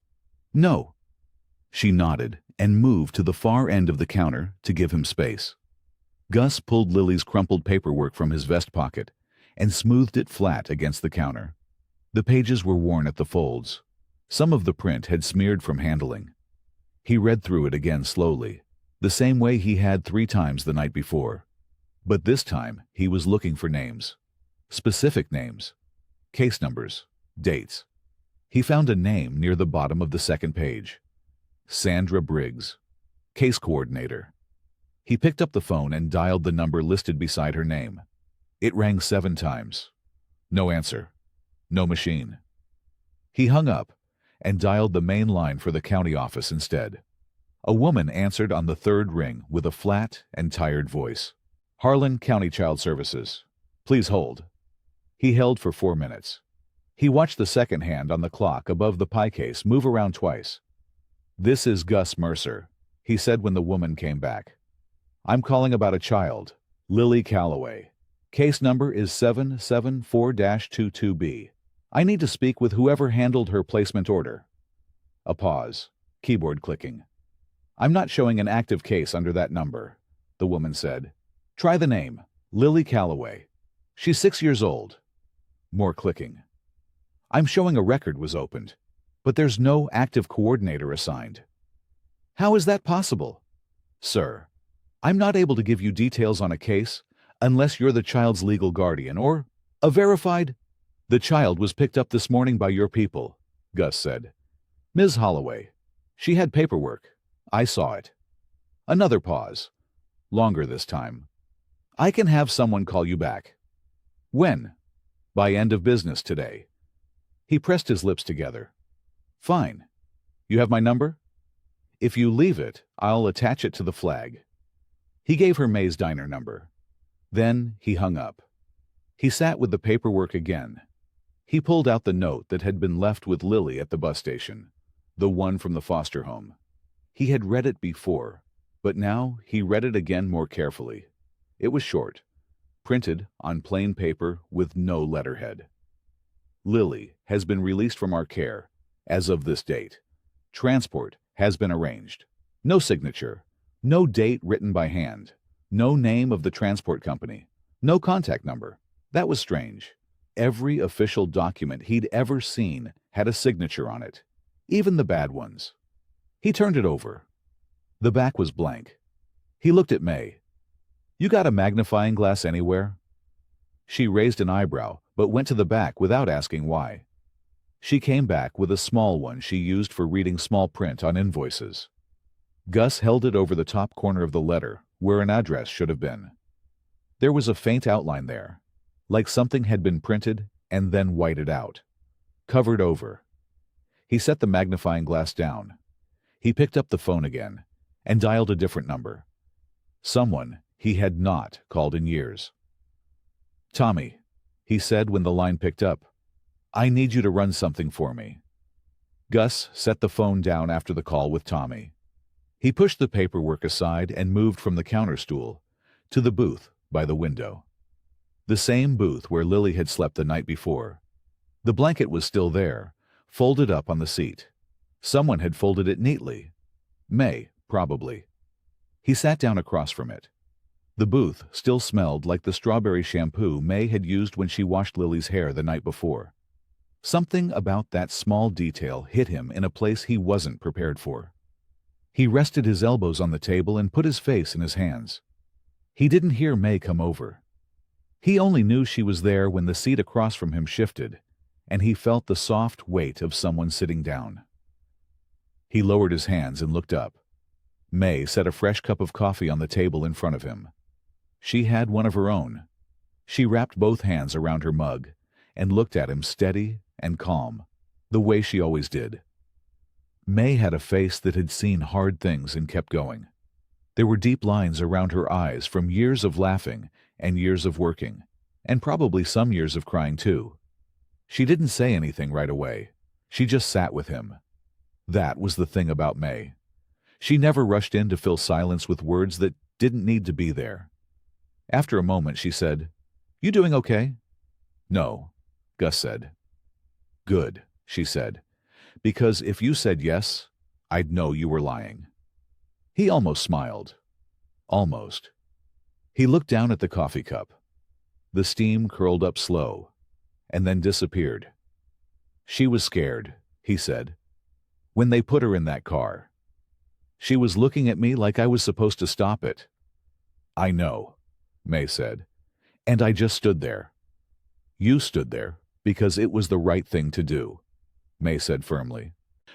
No. She nodded and moved to the far end of the counter to give him space. Gus pulled Lily's crumpled paperwork from his vest pocket and smoothed it flat against the counter. The pages were worn at the folds. Some of the print had smeared from handling. He read through it again slowly, the same way he had 3 times the night before. But this time he was looking for names. Specific names. Case numbers. Dates. He found a name near the bottom of the second page. Sandra Briggs. Case coordinator. He picked up the phone and dialed the number listed beside her name. It rang 7 times. No answer. No machine. He hung up and dialed the main line for the county office instead. A woman answered on the 3rd ring with a flat and tired voice. Harlan County Child Services. Please hold. He held for 4 minutes. He watched the second hand on the clock above the pie case move around twice. This is Gus Mercer, he said when the woman came back. I'm calling about a child, Lily Calloway. Case number is 774-22B. I need to speak with whoever handled her placement order. A pause. Keyboard clicking. I'm not showing an active case under that number, the woman said. Try the name, Lily Calloway. She's 6 years old. More clicking. I'm showing a record was opened, but there's no active coordinator assigned. How is that possible? Sir, I'm not able to give you details on a case unless you're the child's legal guardian or a verified... The child was picked up this morning by your people, Gus said. Ms. Holloway. She had paperwork. I saw it. Another pause. Longer this time. I can have someone call you back. When? By end of business today. He pressed his lips together. Fine. You have my number? If you leave it, I'll attach it to the flag. He gave her May's Diner number. Then he hung up. He sat with the paperwork again. He pulled out the note that had been left with Lily at the bus station, the one from the foster home. He had read it before, but now he read it again more carefully. It was short, printed on plain paper with no letterhead. Lily has been released from our care as of this date. Transport has been arranged. No signature, no date written by hand, no name of the transport company, no contact number. That was strange. Every official document he'd ever seen had a signature on it, even the bad ones. He turned it over. The back was blank. He looked at May. You got a magnifying glass anywhere? She raised an eyebrow, but went to the back without asking why. She came back with a small one she used for reading small print on invoices. Gus held it over the top corner of the letter, where an address should have been. There was a faint outline there, like something had been printed and then whited out, covered over. He set the magnifying glass down. He picked up the phone again and dialed a different number. Someone he had not called in years. Tommy, he said when the line picked up, I need you to run something for me. Gus set the phone down after the call with Tommy. He pushed the paperwork aside and moved from the counter stool to the booth by the window. The same booth where Lily had slept the night before. The blanket was still there, folded up on the seat. Someone had folded it neatly. May, probably. He sat down across from it. The booth still smelled like the strawberry shampoo May had used when she washed Lily's hair the night before. Something about that small detail hit him in a place he wasn't prepared for. He rested his elbows on the table and put his face in his hands. He didn't hear May come over. He only knew she was there when the seat across from him shifted, and he felt the soft weight of someone sitting down. He lowered his hands and looked up. May set a fresh cup of coffee on the table in front of him. She had one of her own. She wrapped both hands around her mug and looked at him steady and calm, the way she always did. May had a face that had seen hard things and kept going. There were deep lines around her eyes from years of laughing and years of working, and probably some years of crying too. She didn't say anything right away. She just sat with him. That was the thing about May. She never rushed in to fill silence with words that didn't need to be there. After a moment, she said, "You doing okay?" "No," Gus said. "Good," she said. Because if you said yes, I'd know you were lying. He almost smiled. Almost. He looked down at the coffee cup. The steam curled up slow, and then disappeared. She was scared, he said, when they put her in that car. She was looking at me like I was supposed to stop it. I know, May said, and I just stood there. You stood there because it was the right thing to do, May said firmly.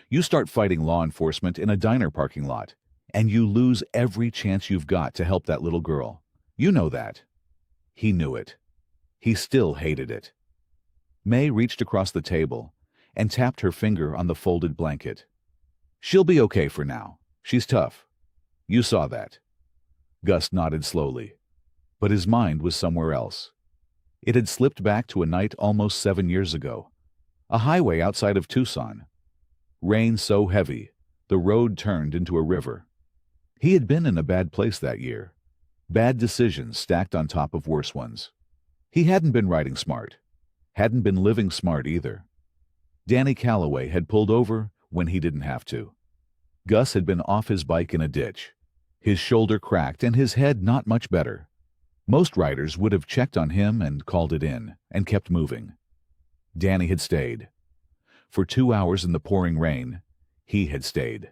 You start fighting law enforcement in a diner parking lot, and you lose every chance you've got to help that little girl. You know that. He knew it. He still hated it. May reached across the table and tapped her finger on the folded blanket. She'll be okay for now. She's tough. You saw that. Gus nodded slowly, but his mind was somewhere else. It had slipped back to a night almost 7 years ago, a highway outside of Tucson. Rain so heavy, the road turned into a river. He had been in a bad place that year. Bad decisions stacked on top of worse ones. He hadn't been riding smart. Hadn't been living smart either. Danny Calloway had pulled over when he didn't have to. Gus had been off his bike in a ditch, his shoulder cracked and his head not much better. Most riders would have checked on him and called it in and kept moving. Danny had stayed. For 2 hours in the pouring rain, he had stayed.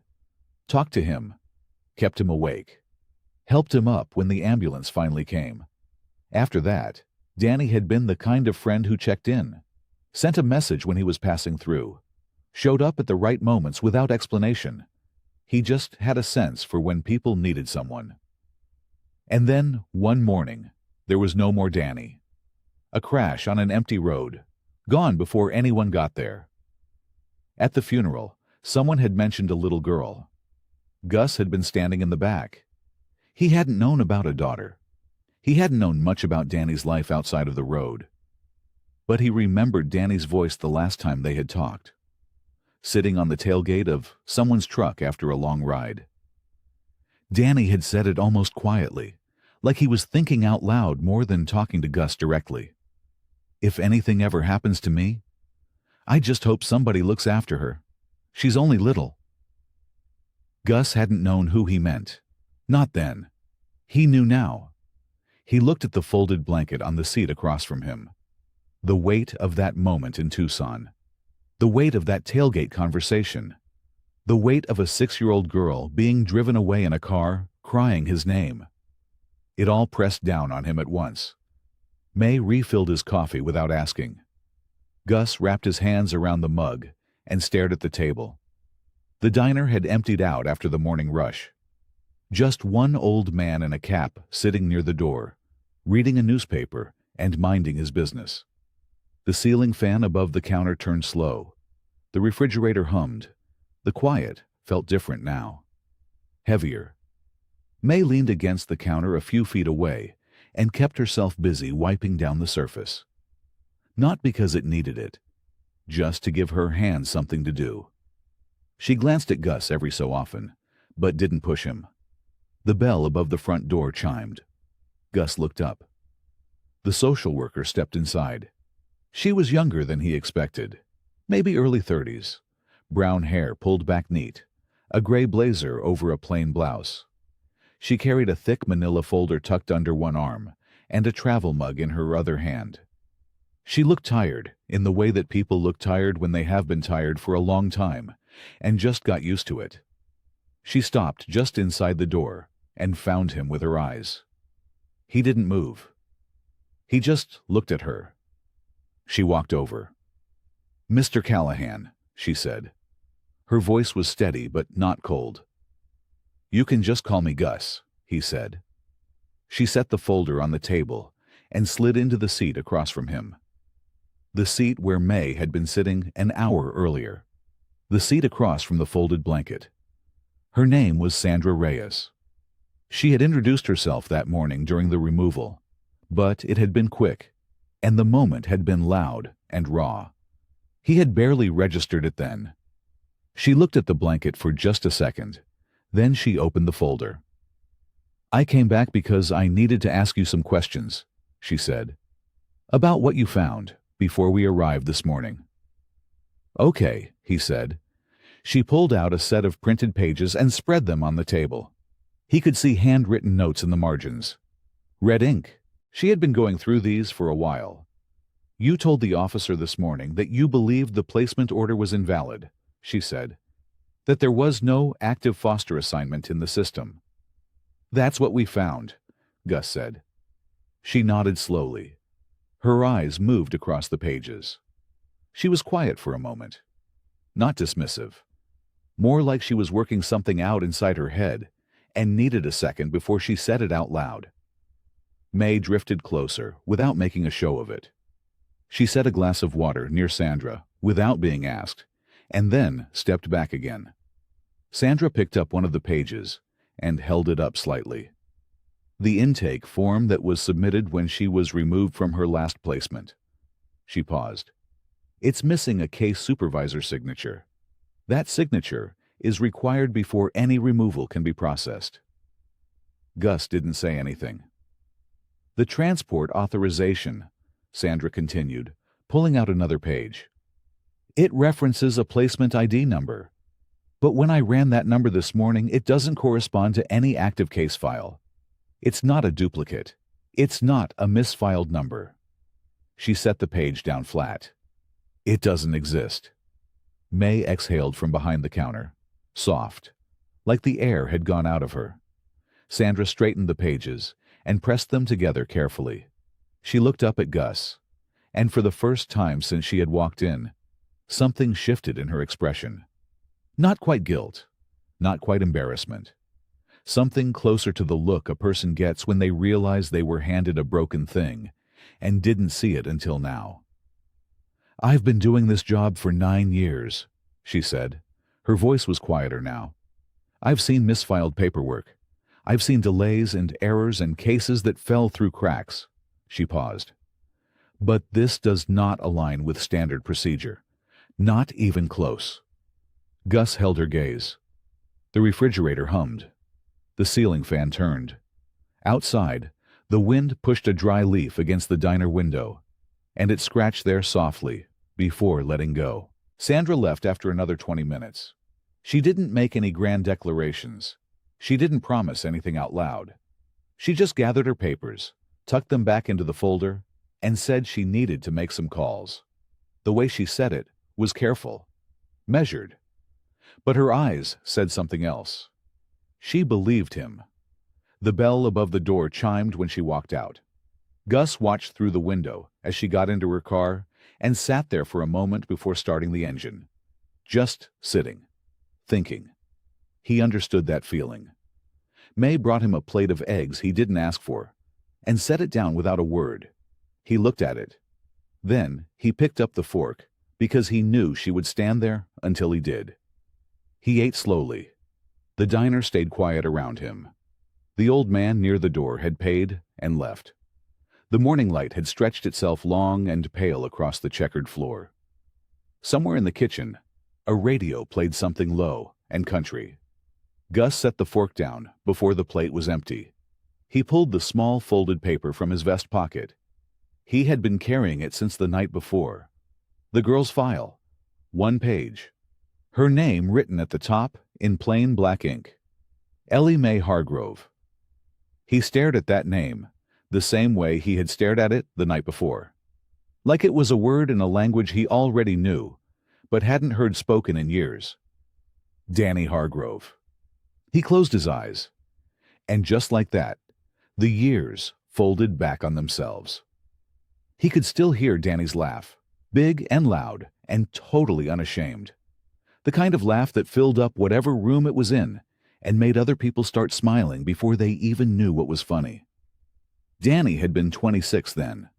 Talked to him, kept him awake, helped him up when the ambulance finally came. After that, Danny had been the kind of friend who checked in, sent a message when he was passing through, showed up at the right moments without explanation. He just had a sense for when people needed someone. And then, one morning, there was no more Danny. A crash on an empty road, gone before anyone got there. At the funeral, someone had mentioned a little girl. Gus had been standing in the back. He hadn't known about a daughter. He hadn't known much about Danny's life outside of the road. But he remembered Danny's voice the last time they had talked, sitting on the tailgate of someone's truck after a long ride. Danny had said it almost quietly, like he was thinking out loud more than talking to Gus directly. If anything ever happens to me, I just hope somebody looks after her. She's only little. Gus hadn't known who he meant. Not then. He knew now. He looked at the folded blanket on the seat across from him. The weight of that moment in Tucson. The weight of that tailgate conversation. The weight of a 6-year-old girl being driven away in a car, crying his name. It all pressed down on him at once. May refilled his coffee without asking. Gus wrapped his hands around the mug and stared at the table. The diner had emptied out after the morning rush. Just one old man in a cap sitting near the door, reading a newspaper and minding his business. The ceiling fan above the counter turned slow. The refrigerator hummed. The quiet felt different now. Heavier. May leaned against the counter a few feet away and kept herself busy wiping down the surface. Not because it needed it, just to give her hands something to do. She glanced at Gus every so often, but didn't push him. The bell above the front door chimed. Gus looked up. The social worker stepped inside. She was younger than he expected, maybe early 30s. Brown hair pulled back neat, a gray blazer over a plain blouse. She carried a thick manila folder tucked under one arm and a travel mug in her other hand. She looked tired, in the way that people look tired when they have been tired for a long time and just got used to it. She stopped just inside the door and found him with her eyes. He didn't move. He just looked at her. She walked over. "Mr. Callahan," she said. Her voice was steady but not cold. "You can just call me Gus," he said. She set the folder on the table and slid into the seat across from him. The seat where May had been sitting an hour earlier. The seat across from the folded blanket. Her name was Sandra Reyes. She had introduced herself that morning during the removal, but it had been quick, and the moment had been loud and raw. He had barely registered it then. She looked at the blanket for just a second, then she opened the folder. "I came back because I needed to ask you some questions," she said. "About what you found before we arrived this morning." "Okay," he said, She pulled out a set of printed pages and spread them on the table. He could see handwritten notes in the margins. Red ink. She had been going through these for a while. "You told the officer this morning that you believed the placement order was invalid," she said. "That there was no active foster assignment in the system." "That's what we found," Gus said. She nodded slowly. Her eyes moved across the pages. She was quiet for a moment. Not dismissive. More like she was working something out inside her head and needed a second before she said it out loud. May drifted closer without making a show of it. She set a glass of water near Sandra without being asked, and then stepped back again. Sandra picked up one of the pages and held it up slightly. The intake form that was submitted when she was removed from her last placement. She paused. "It's missing a case supervisor signature. That signature is required before any removal can be processed." Gus didn't say anything. "The transport authorization," Sandra continued, pulling out another page. "It references a placement ID number. But when I ran that number this morning, it doesn't correspond to any active case file. It's not a duplicate. It's not a misfiled number." She set the page down flat. "It doesn't exist." May exhaled from behind the counter, soft, like the air had gone out of her. Sandra straightened the pages and pressed them together carefully. She looked up at Gus, and for the first time since she had walked in, something shifted in her expression. Not quite guilt, not quite embarrassment. Something closer to the look a person gets when they realize they were handed a broken thing and didn't see it until now. "I've been doing this job for 9 years, she said. Her voice was quieter now. "I've seen misfiled paperwork. I've seen delays and errors and cases that fell through cracks." She paused. "But this does not align with standard procedure. Not even close." Gus held her gaze. The refrigerator hummed. The ceiling fan turned. Outside, the wind pushed a dry leaf against the diner window, and it scratched there softly before letting go. Sandra left after another 20 minutes. She didn't make any grand declarations. She didn't promise anything out loud. She just gathered her papers, tucked them back into the folder, and said she needed to make some calls. The way she said it was careful, measured. But her eyes said something else. She believed him. The bell above the door chimed when she walked out. Gus watched through the window as she got into her car and sat there for a moment before starting the engine. Just sitting, thinking. He understood that feeling. May brought him a plate of eggs he didn't ask for and set it down without a word. He looked at it. Then he picked up the fork because he knew she would stand there until he did. He ate slowly. The diner stayed quiet around him. The old man near the door had paid and left. The morning light had stretched itself long and pale across the checkered floor. Somewhere in the kitchen, a radio played something low and country. Gus set the fork down before the plate was empty. He pulled the small folded paper from his vest pocket. He had been carrying it since the night before. The girl's file. 1 page. Her name written at the top in plain black ink. Ellie Mae Hargrove. He stared at that name the same way he had stared at it the night before. Like it was a word in a language he already knew, but hadn't heard spoken in years. Danny Hargrove. He closed his eyes. And just like that, the years folded back on themselves. He could still hear Danny's laugh, big and loud and totally unashamed. The kind of laugh that filled up whatever room it was in and made other people start smiling before they even knew what was funny. Danny had been 26 then.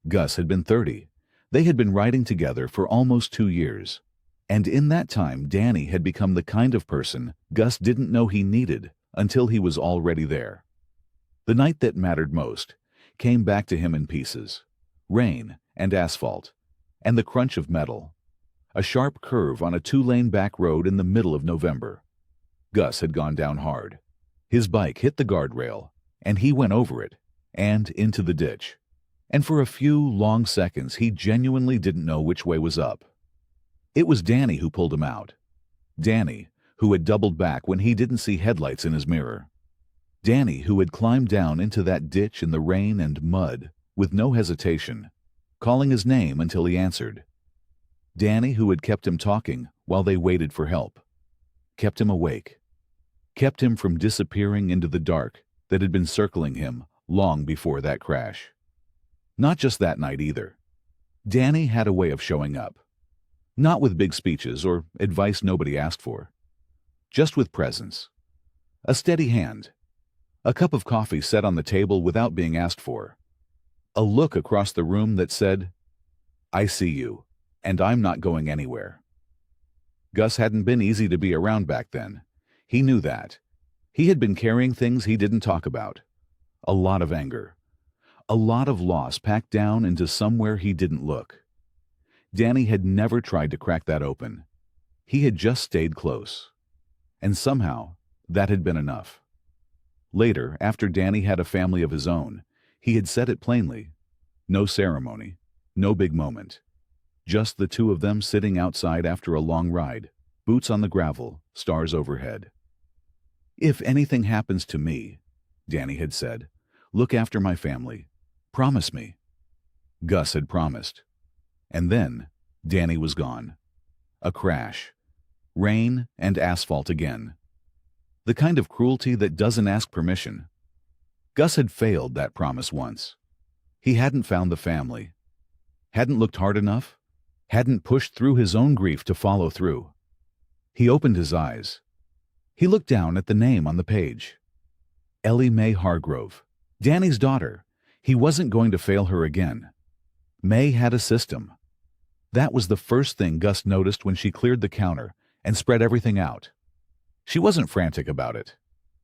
Gus had been 30. They had been riding together for almost 2 years. And in that time, Danny had become the kind of person Gus didn't know he needed until he was already there. The night that mattered most came back to him in pieces. Rain and asphalt, and the crunch of metal. A sharp curve on a 2-lane back road in the middle of November. Gus had gone down hard. His bike hit the guardrail, and he went over it, and into the ditch. And for a few long seconds he genuinely didn't know which way was up. It was Danny who pulled him out. Danny, who had doubled back when he didn't see headlights in his mirror. Danny, who had climbed down into that ditch in the rain and mud with no hesitation, calling his name until he answered. Danny, who had kept him talking while they waited for help, kept him awake, kept him from disappearing into the dark that had been circling him long before that crash. Not just that night either. Danny had a way of showing up. Not with big speeches or advice nobody asked for. Just with presence. A steady hand. A cup of coffee set on the table without being asked for. A look across the room that said, "I see you, and I'm not going anywhere." Gus hadn't been easy to be around back then. He knew that. He had been carrying things he didn't talk about. A lot of anger. A lot of loss packed down into somewhere he didn't look. Danny had never tried to crack that open. He had just stayed close. And somehow, that had been enough. Later, after Danny had a family of his own, he had said it plainly. No ceremony, no big moment. Just the two of them sitting outside after a long ride, boots on the gravel, stars overhead. "If anything happens to me," Danny had said, "look after my family. Promise me." Gus had promised. And then, Danny was gone. A crash. Rain and asphalt again. The kind of cruelty that doesn't ask permission. Gus had failed that promise once. He hadn't found the family. Hadn't looked hard enough. Hadn't pushed through his own grief to follow through. He opened his eyes. He looked down at the name on the page. Ellie Mae Hargrove. Danny's daughter. He wasn't going to fail her again. Mae had a system. That was the first thing Gus noticed when she cleared the counter and spread everything out. She wasn't frantic about it.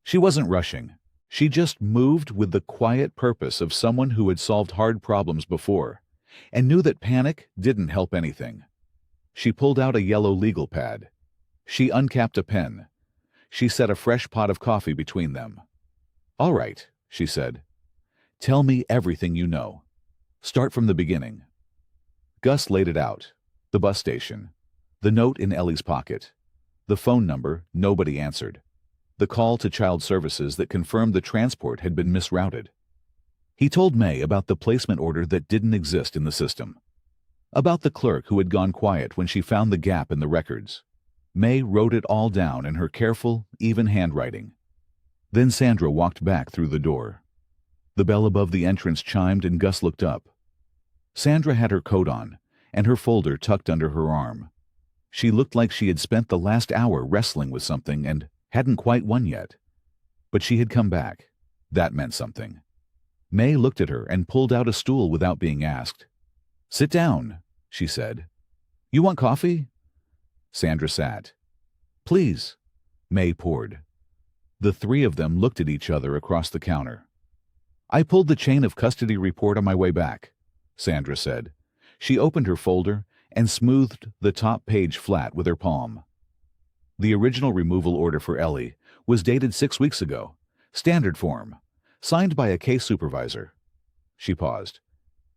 She wasn't rushing. She just moved with the quiet purpose of someone who had solved hard problems before and knew that panic didn't help anything. She pulled out a yellow legal pad. She uncapped a pen. She set a fresh pot of coffee between them. "All right," she said. "Tell me everything you know. Start from the beginning." Gus laid it out. The bus station. The note in Ellie's pocket. The phone number nobody answered. The call to child services that confirmed the transport had been misrouted. He told Mae about the placement order that didn't exist in the system. About the clerk who had gone quiet when she found the gap in the records. Mae wrote it all down in her careful, even handwriting. Then Sandra walked back through the door. The bell above the entrance chimed and Gus looked up. Sandra had her coat on, and her folder tucked under her arm. She looked like she had spent the last hour wrestling with something and hadn't quite won yet. But she had come back. That meant something. Mae looked at her and pulled out a stool without being asked. "Sit down," she said. "You want coffee?" Sandra sat. "Please," Mae poured. The three of them looked at each other across the counter. "I pulled the chain of custody report on my way back," Sandra said. She opened her folder and smoothed the top page flat with her palm. The original removal order for Ellie was dated 6 weeks ago, standard form, signed by a case supervisor. She paused.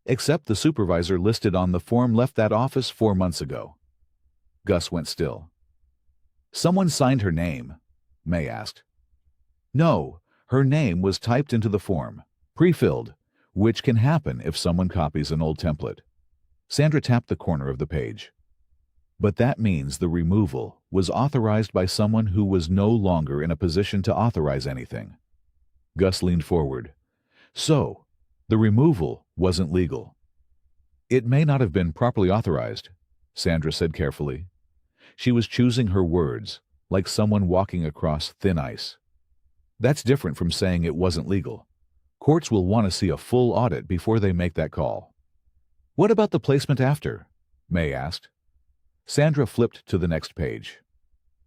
"Except the supervisor listed on the form left that office 4 months ago." Gus went still. "Someone signed her name?" Mae asked. "No, her name was typed into the form, pre-filled, which can happen if someone copies an old template." Sandra tapped the corner of the page. "But that means the removal was authorized by someone who was no longer in a position to authorize anything." Gus leaned forward. "So, the removal wasn't legal." "It may not have been properly authorized," Sandra said carefully. She was choosing her words, like someone walking across thin ice. "That's different from saying it wasn't legal. Courts will want to see a full audit before they make that call." "What about the placement after?" Mae asked. Sandra flipped to the next page.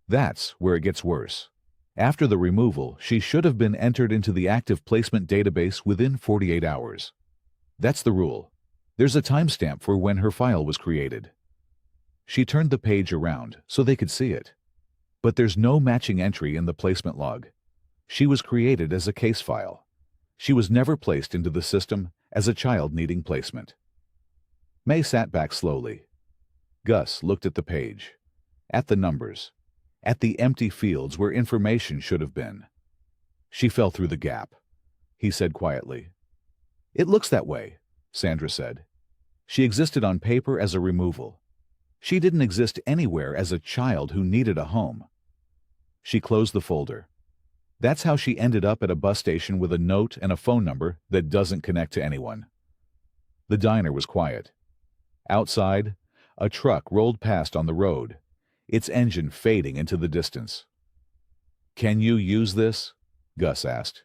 "That's where it gets worse. After the removal, she should have been entered into the active placement database within 48 hours. That's the rule. There's a timestamp for when her file was created." She turned the page around so they could see it. "But there's no matching entry in the placement log. She was created as a case file. She was never placed into the system as a child needing placement." Mae sat back slowly. Gus looked at the page, at the numbers, at the empty fields where information should have been. She fell through the gap, he said quietly. It looks that way, Sandra said. She existed on paper as a removal. She didn't exist anywhere as a child who needed a home. She closed the folder. That's how she ended up at a bus station with a note and a phone number that doesn't connect to anyone. The diner was quiet. Outside, a truck rolled past on the road, its engine fading into the distance. Can you use this? Gus asked.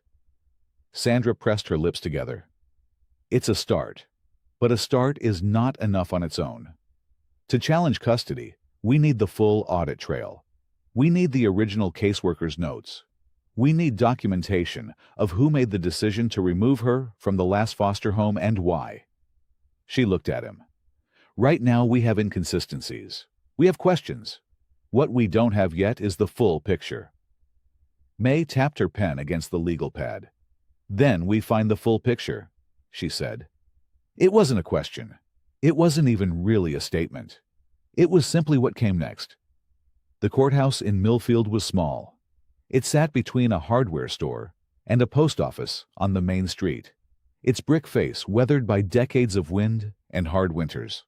Sandra pressed her lips together. It's a start, but a start is not enough on its own. To challenge custody, we need the full audit trail. We need the original caseworker's notes. We need documentation of who made the decision to remove her from the last foster home and why. She looked at him. Right now we have inconsistencies. We have questions. What we don't have yet is the full picture. May tapped her pen against the legal pad. Then we find the full picture, she said. It wasn't a question. It wasn't even really a statement. It was simply what came next. The courthouse in Millfield was small. It sat between a hardware store and a post office on the main street, its brick face weathered by decades of wind and hard winters.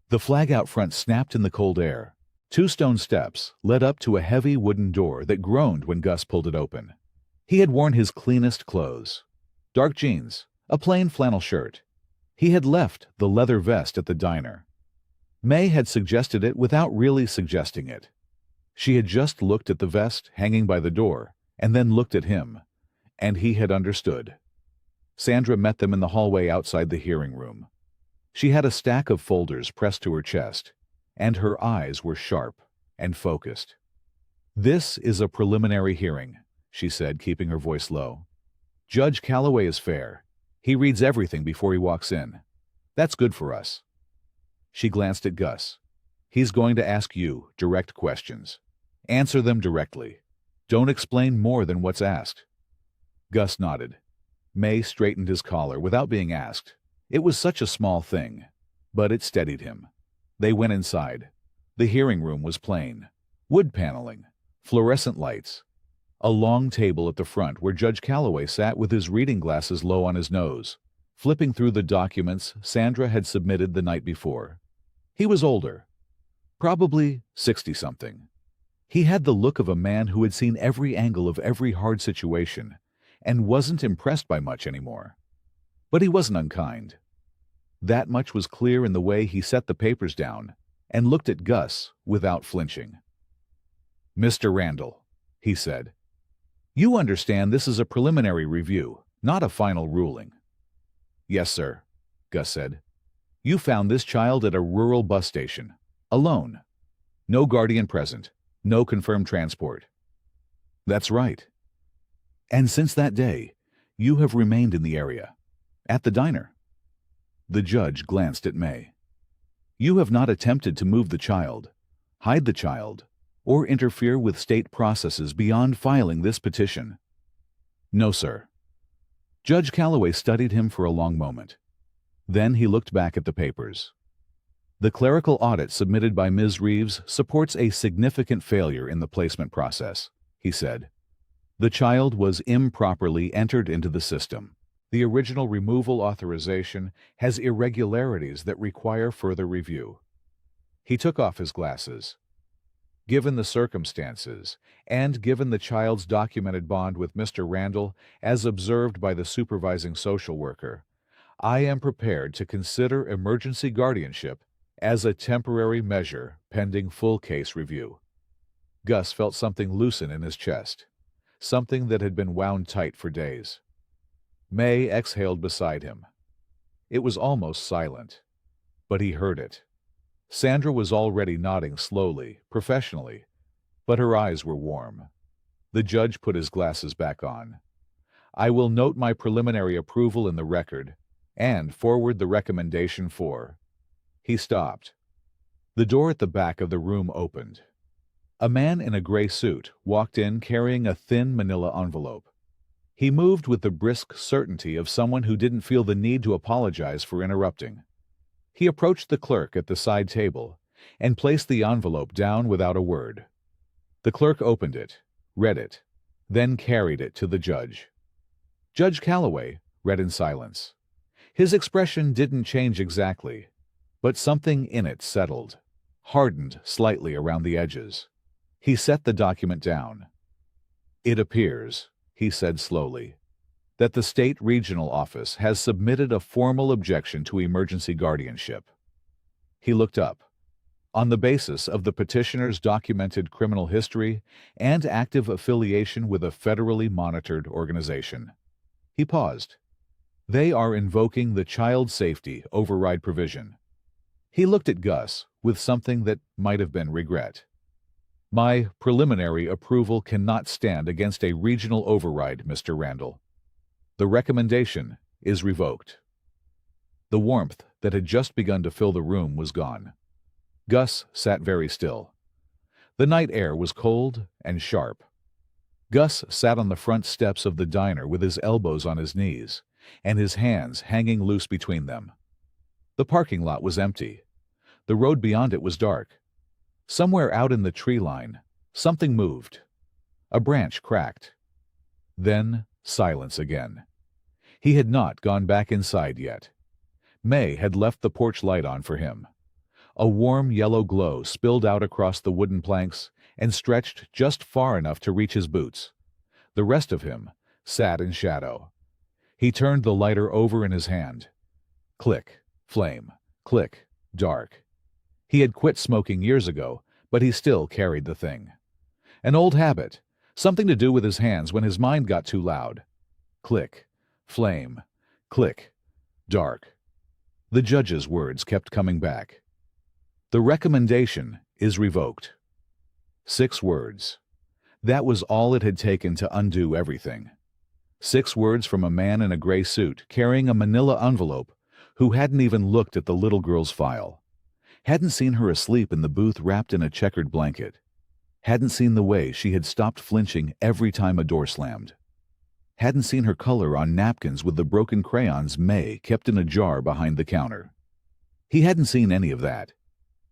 The flag out front snapped in the cold air. 2 stone steps led up to a heavy wooden door that groaned when Gus pulled it open. He had worn his cleanest clothes. Dark jeans, a plain flannel shirt. He had left the leather vest at the diner. May had suggested it without really suggesting it. She had just looked at the vest hanging by the door and then looked at him, and he had understood. Sandra met them in the hallway outside the hearing room. She had a stack of folders pressed to her chest, and her eyes were sharp and focused. This is a preliminary hearing, she said, keeping her voice low. Judge Calloway is fair. He reads everything before he walks in. That's good for us. She glanced at Gus. He's going to ask you direct questions. Answer them directly. Don't explain more than what's asked. Gus nodded. May straightened his collar without being asked. It was such a small thing, but it steadied him. They went inside. The hearing room was plain. Wood paneling, fluorescent lights. A long table at the front where Judge Calloway sat with his reading glasses low on his nose, flipping through the documents Sandra had submitted the night before. He was older, probably 60-something. He had the look of a man who had seen every angle of every hard situation and wasn't impressed by much anymore. But he wasn't unkind. That much was clear in the way he set the papers down and looked at Gus without flinching. Mr. Randall, he said, you understand this is a preliminary review, not a final ruling. Yes, sir, Gus said. You found this child at a rural bus station, alone. No guardian present, no confirmed transport. That's right. And since that day, you have remained in the area, at the diner. The judge glanced at May. You have not attempted to move the child, hide the child, or interfere with state processes beyond filing this petition. No, sir. Judge Calloway studied him for a long moment. Then he looked back at the papers. The clerical audit submitted by Ms. Reeves supports a significant failure in the placement process, he said. The child was improperly entered into the system. The original removal authorization has irregularities that require further review. He took off his glasses. Given the circumstances, and given the child's documented bond with Mr. Randall as observed by the supervising social worker, I am prepared to consider emergency guardianship as a temporary measure pending full case review. Gus felt something loosen in his chest, something that had been wound tight for days. May exhaled beside him. It was almost silent, but he heard it. Sandra was already nodding slowly, professionally, but her eyes were warm. The judge put his glasses back on. I will note my preliminary approval in the record and forward the recommendation for. He stopped. The door at the back of the room opened. A man in a gray suit walked in carrying a thin manila envelope. He moved with the brisk certainty of someone who didn't feel the need to apologize for interrupting. He approached the clerk at the side table and placed the envelope down without a word. The clerk opened it, read it, then carried it to the judge. Judge Calloway read in silence. His expression didn't change exactly, but something in it settled, hardened slightly around the edges. He set the document down. "It appears," he said slowly, "that the state regional office has submitted a formal objection to emergency guardianship." He looked up. "On the basis of the petitioner's documented criminal history and active affiliation with a federally monitored organization." He paused. "They are invoking the child safety override provision." He looked at Gus with something that might have been regret. "My preliminary approval cannot stand against a regional override, Mr. Randall. The recommendation is revoked." The warmth that had just begun to fill the room was gone. Gus sat very still. The night air was cold and sharp. Gus sat on the front steps of the diner with his elbows on his knees and his hands hanging loose between them. The parking lot was empty. The road beyond it was dark. Somewhere out in the tree line, something moved. A branch cracked. Then silence again. He had not gone back inside yet. May had left the porch light on for him. A warm yellow glow spilled out across the wooden planks and stretched just far enough to reach his boots. The rest of him sat in shadow. He turned the lighter over in his hand. Click, flame, click, dark. He had quit smoking years ago, but he still carried the thing. An old habit, something to do with his hands when his mind got too loud. Click, flame, click, dark. The judge's words kept coming back. "The recommendation is revoked." 6 words. That was all it had taken to undo everything. 6 words from a man in a gray suit carrying a manila envelope who hadn't even looked at the little girl's file. Hadn't seen her asleep in the booth wrapped in a checkered blanket. Hadn't seen the way she had stopped flinching every time a door slammed. Hadn't seen her color on napkins with the broken crayons May kept in a jar behind the counter. He hadn't seen any of that.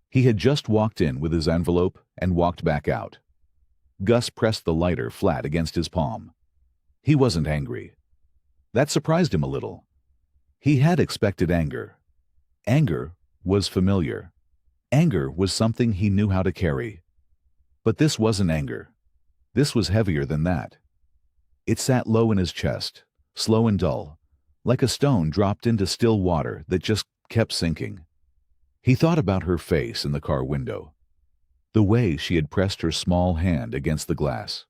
He had just walked in with his envelope and walked back out. Gus pressed the lighter flat against his palm. He wasn't angry. That surprised him a little. He had expected anger. Anger was familiar. Anger was something he knew how to carry. But this wasn't anger. This was heavier than that. It sat low in his chest, slow and dull, like a stone dropped into still water that just kept sinking. He thought about her face in the car window, the way she had pressed her small hand against the glass.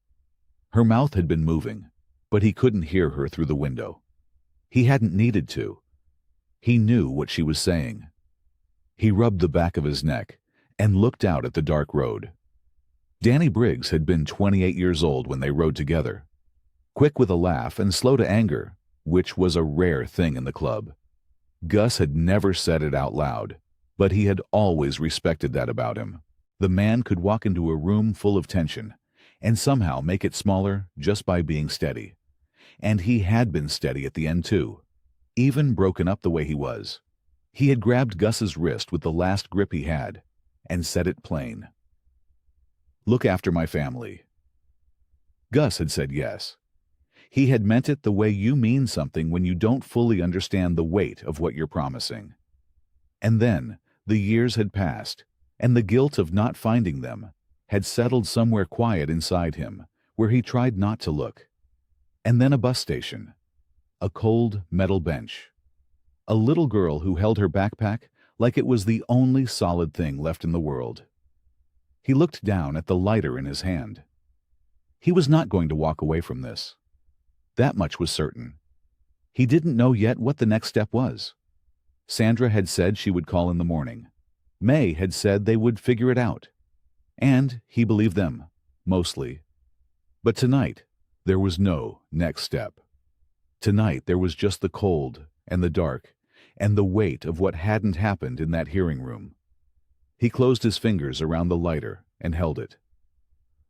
Her mouth had been moving, but he couldn't hear her through the window. He hadn't needed to. He knew what she was saying. He rubbed the back of his neck and looked out at the dark road. Danny Briggs had been 28 years old when they rode together. Quick with a laugh and slow to anger, which was a rare thing in the club. Gus had never said it out loud, but he had always respected that about him. The man could walk into a room full of tension and somehow make it smaller just by being steady. And he had been steady at the end too, even broken up the way he was. He had grabbed Gus's wrist with the last grip he had and said it plain. "Look after my family." Gus had said yes. He had meant it the way you mean something when you don't fully understand the weight of what you're promising. And then the years had passed, and the guilt of not finding them had settled somewhere quiet inside him, where he tried not to look. And then a bus station, a cold metal bench, a little girl who held her backpack like it was the only solid thing left in the world. He looked down at the lighter in his hand. He was not going to walk away from this. That much was certain. He didn't know yet what the next step was. Sandra had said she would call in the morning. May had said they would figure it out. And he believed them, mostly. But tonight, there was no next step. Tonight, there was just the cold and the dark and the weight of what hadn't happened in that hearing room. He closed his fingers around the lighter and held it.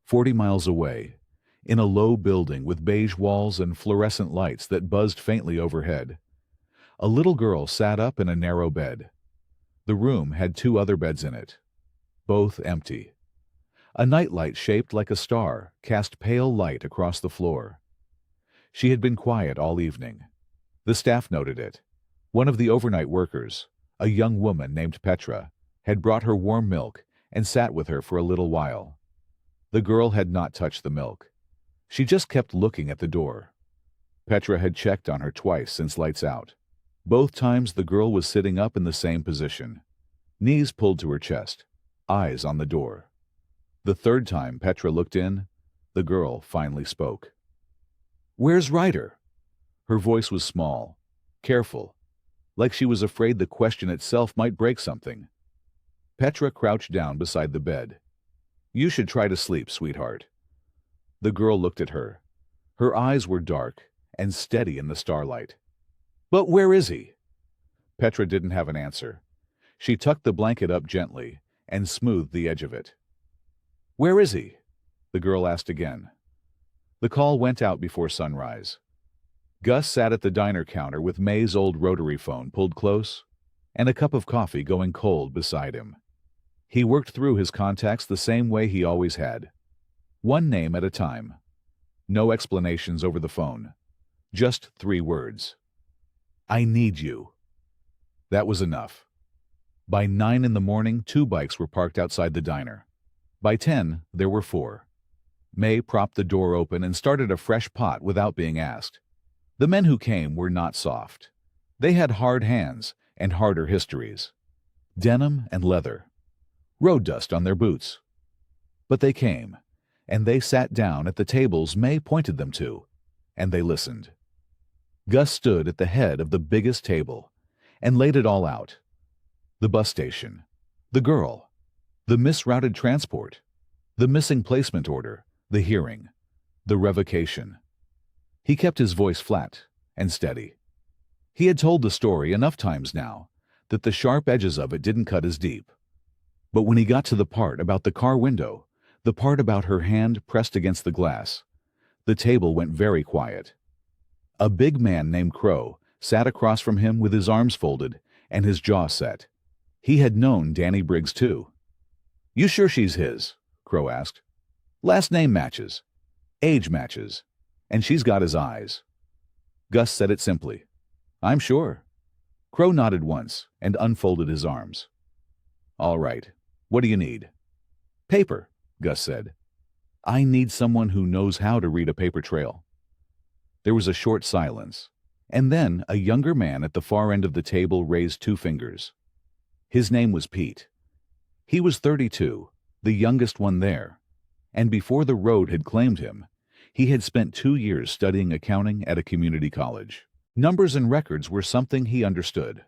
40 miles away, in a low building with beige walls and fluorescent lights that buzzed faintly overhead, a little girl sat up in a narrow bed. The room had 2 other beds in it, both empty. A nightlight shaped like a star cast pale light across the floor. She had been quiet all evening. The staff noted it. One of the overnight workers, a young woman named Petra, had brought her warm milk and sat with her for a little while. The girl had not touched the milk. She just kept looking at the door. Petra had checked on her twice since lights out. Both times the girl was sitting up in the same position, knees pulled to her chest, eyes on the door. The third time Petra looked in, the girl finally spoke. "Where's Ryder?" Her voice was small, careful, like she was afraid the question itself might break something. Petra crouched down beside the bed. "You should try to sleep, sweetheart." The girl looked at her. Her eyes were dark and steady in the starlight. "But where is he?" Petra didn't have an answer. She tucked the blanket up gently and smoothed the edge of it. "Where is he?" the girl asked again. The call went out before sunrise. Gus sat at the diner counter with May's old rotary phone pulled close and a cup of coffee going cold beside him. He worked through his contacts the same way he always had. One name at a time. No explanations over the phone. Just 3 words. "I need you." That was enough. By 9 in the morning, 2 bikes were parked outside the diner. By 10, there were 4. May propped the door open and started a fresh pot without being asked. The men who came were not soft. They had hard hands and harder histories. Denim and leather. Road dust on their boots. But they came, and they sat down at the tables May pointed them to, and they listened. Gus stood at the head of the biggest table and laid it all out. The bus station, the girl, the misrouted transport, the missing placement order, the hearing, the revocation. He kept his voice flat and steady. He had told the story enough times now that the sharp edges of it didn't cut as deep. But when he got to the part about the car window, the part about her hand pressed against the glass, the table went very quiet. A big man named Crow sat across from him with his arms folded and his jaw set. He had known Danny Briggs too. "You sure she's his?" Crow asked. "Last name matches. Age matches. And she's got his eyes." Gus said it simply. "I'm sure." Crow nodded once and unfolded his arms. "All right. What do you need?" "Paper," Gus said. "I need someone who knows how to read a paper trail." There was a short silence, and then a younger man at the far end of the table raised 2 fingers. His name was Pete. He was 32, the youngest one there, and before the road had claimed him, he had spent 2 years studying accounting at a community college. Numbers and records were something he understood.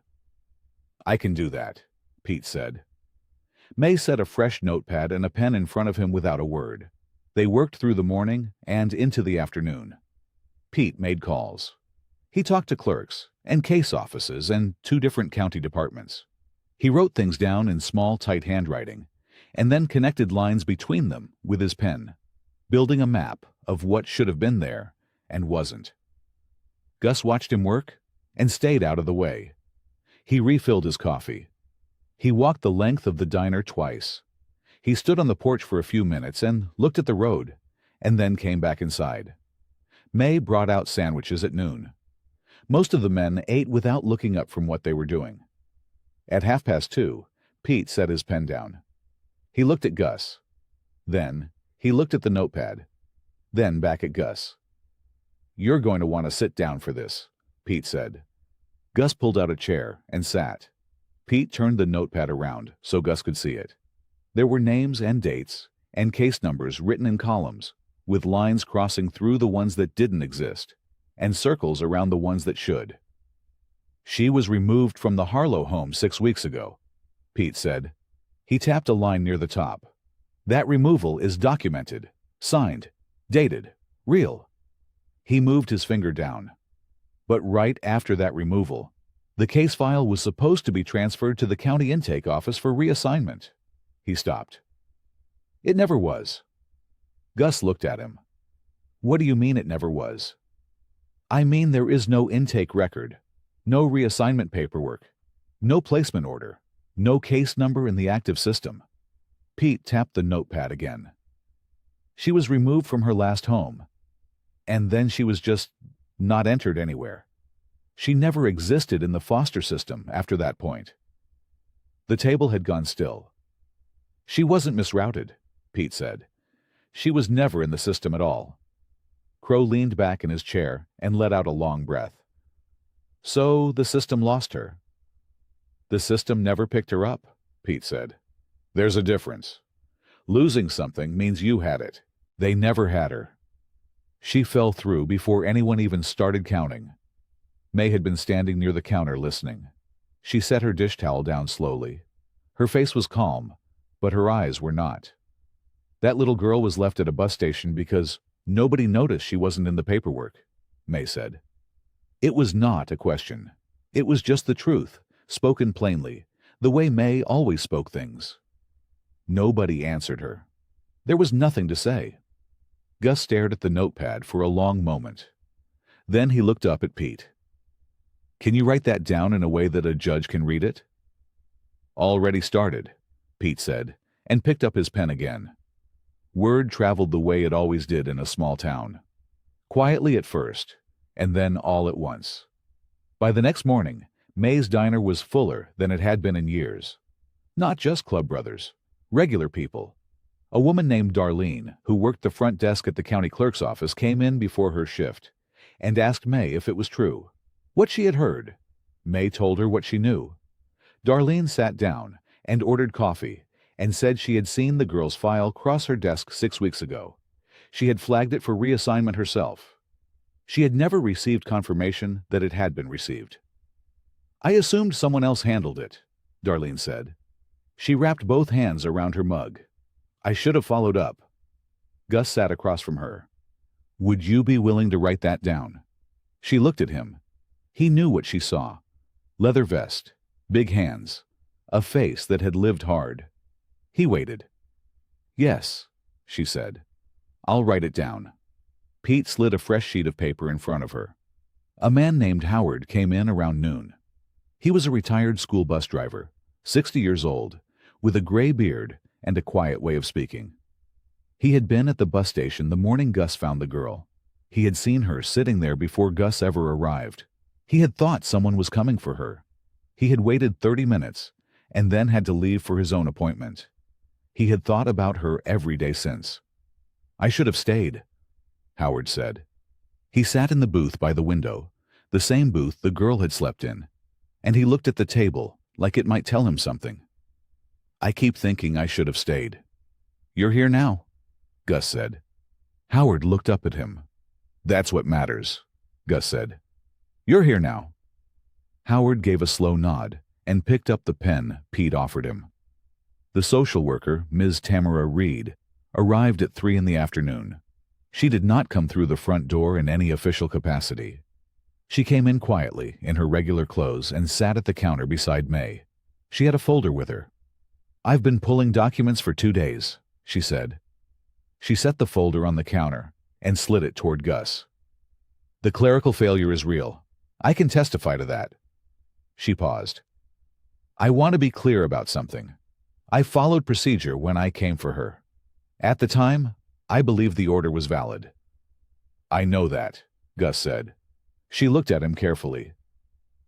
"I can do that," Pete said. May set a fresh notepad and a pen in front of him without a word. They worked through the morning and into the afternoon. Pete made calls. He talked to clerks and case offices and 2 different county departments. He wrote things down in small, tight handwriting and then connected lines between them with his pen, building a map of what should have been there and wasn't. Gus watched him work and stayed out of the way. He refilled his coffee. He walked the length of the diner twice. He stood on the porch for a few minutes and looked at the road, and then came back inside. May brought out sandwiches at noon. Most of the men ate without looking up from what they were doing. At 2:30, Pete set his pen down. He looked at Gus. Then he looked at the notepad. Then back at Gus. "You're going to want to sit down for this," Pete said. Gus pulled out a chair and sat. Pete turned the notepad around so Gus could see it. There were names and dates and case numbers written in columns, with lines crossing through the ones that didn't exist, and circles around the ones that should. "She was removed from the Harlow home 6 weeks ago," Pete said. He tapped a line near the top. "That removal is documented, signed, dated, real." He moved his finger down. But right after that removal, the case file was supposed to be transferred to the county intake office for reassignment. He stopped. "It never was." Gus looked at him. "What do you mean it never was?" "I mean there is no intake record, no reassignment paperwork, no placement order, no case number in the active system." Pete tapped the notepad again. She was removed from her last home, and then she was just not entered anywhere. She never existed in the foster system after that point. The table had gone still. She wasn't misrouted, Pete said. She was never in the system at all. Crow leaned back in his chair and let out a long breath. So the system lost her. The system never picked her up, Pete said. There's a difference. Losing something means you had it. They never had her. She fell through before anyone even started counting. May had been standing near the counter listening. She set her dish towel down slowly. Her face was calm, but her eyes were not. That little girl was left at a bus station because nobody noticed she wasn't in the paperwork, May said. It was not a question. It was just the truth, spoken plainly, the way May always spoke things. Nobody answered her. There was nothing to say. Gus stared at the notepad for a long moment. Then he looked up at Pete. Can you write that down in a way that a judge can read it? Already started, Pete said, and picked up his pen again. Word traveled the way it always did in a small town. Quietly at first, and then all at once. By the next morning, May's diner was fuller than it had been in years. Not just club brothers, regular people. A woman named Darlene, who worked the front desk at the county clerk's office, came in before her shift and asked May if it was true. What she had heard. May told her what she knew. Darlene sat down and ordered coffee and said she had seen the girl's file cross her desk 6 weeks ago. She had flagged it for reassignment herself. She had never received confirmation that it had been received. I assumed someone else handled it, Darlene said. She wrapped both hands around her mug. I should have followed up. Gus sat across from her. Would you be willing to write that down? She looked at him. He knew what she saw. Leather vest, big hands, a face that had lived hard. He waited. Yes, she said. I'll write it down. Pete slid a fresh sheet of paper in front of her. A man named Howard came in around noon. He was a retired school bus driver, 60 years old, with a gray beard and a quiet way of speaking. He had been at the bus station the morning Gus found the girl. He had seen her sitting there before Gus ever arrived. He had thought someone was coming for her. He had waited 30 minutes and then had to leave for his own appointment. He had thought about her every day since. I should have stayed, Howard said. He sat in the booth by the window, the same booth the girl had slept in, and he looked at the table like it might tell him something. I keep thinking I should have stayed. You're here now, Gus said. Howard looked up at him. That's what matters, Gus said. You're here now. Howard gave a slow nod and picked up the pen Pete offered him. The social worker, Ms. Tamara Reed, arrived at 3 in the afternoon. She did not come through the front door in any official capacity. She came in quietly in her regular clothes and sat at the counter beside May. She had a folder with her. I've been pulling documents for 2 days, she said. She set the folder on the counter and slid it toward Gus. The clerical failure is real. I can testify to that. She paused. I want to be clear about something. I followed procedure when I came for her. At the time, I believed the order was valid. I know that, Gus said. She looked at him carefully.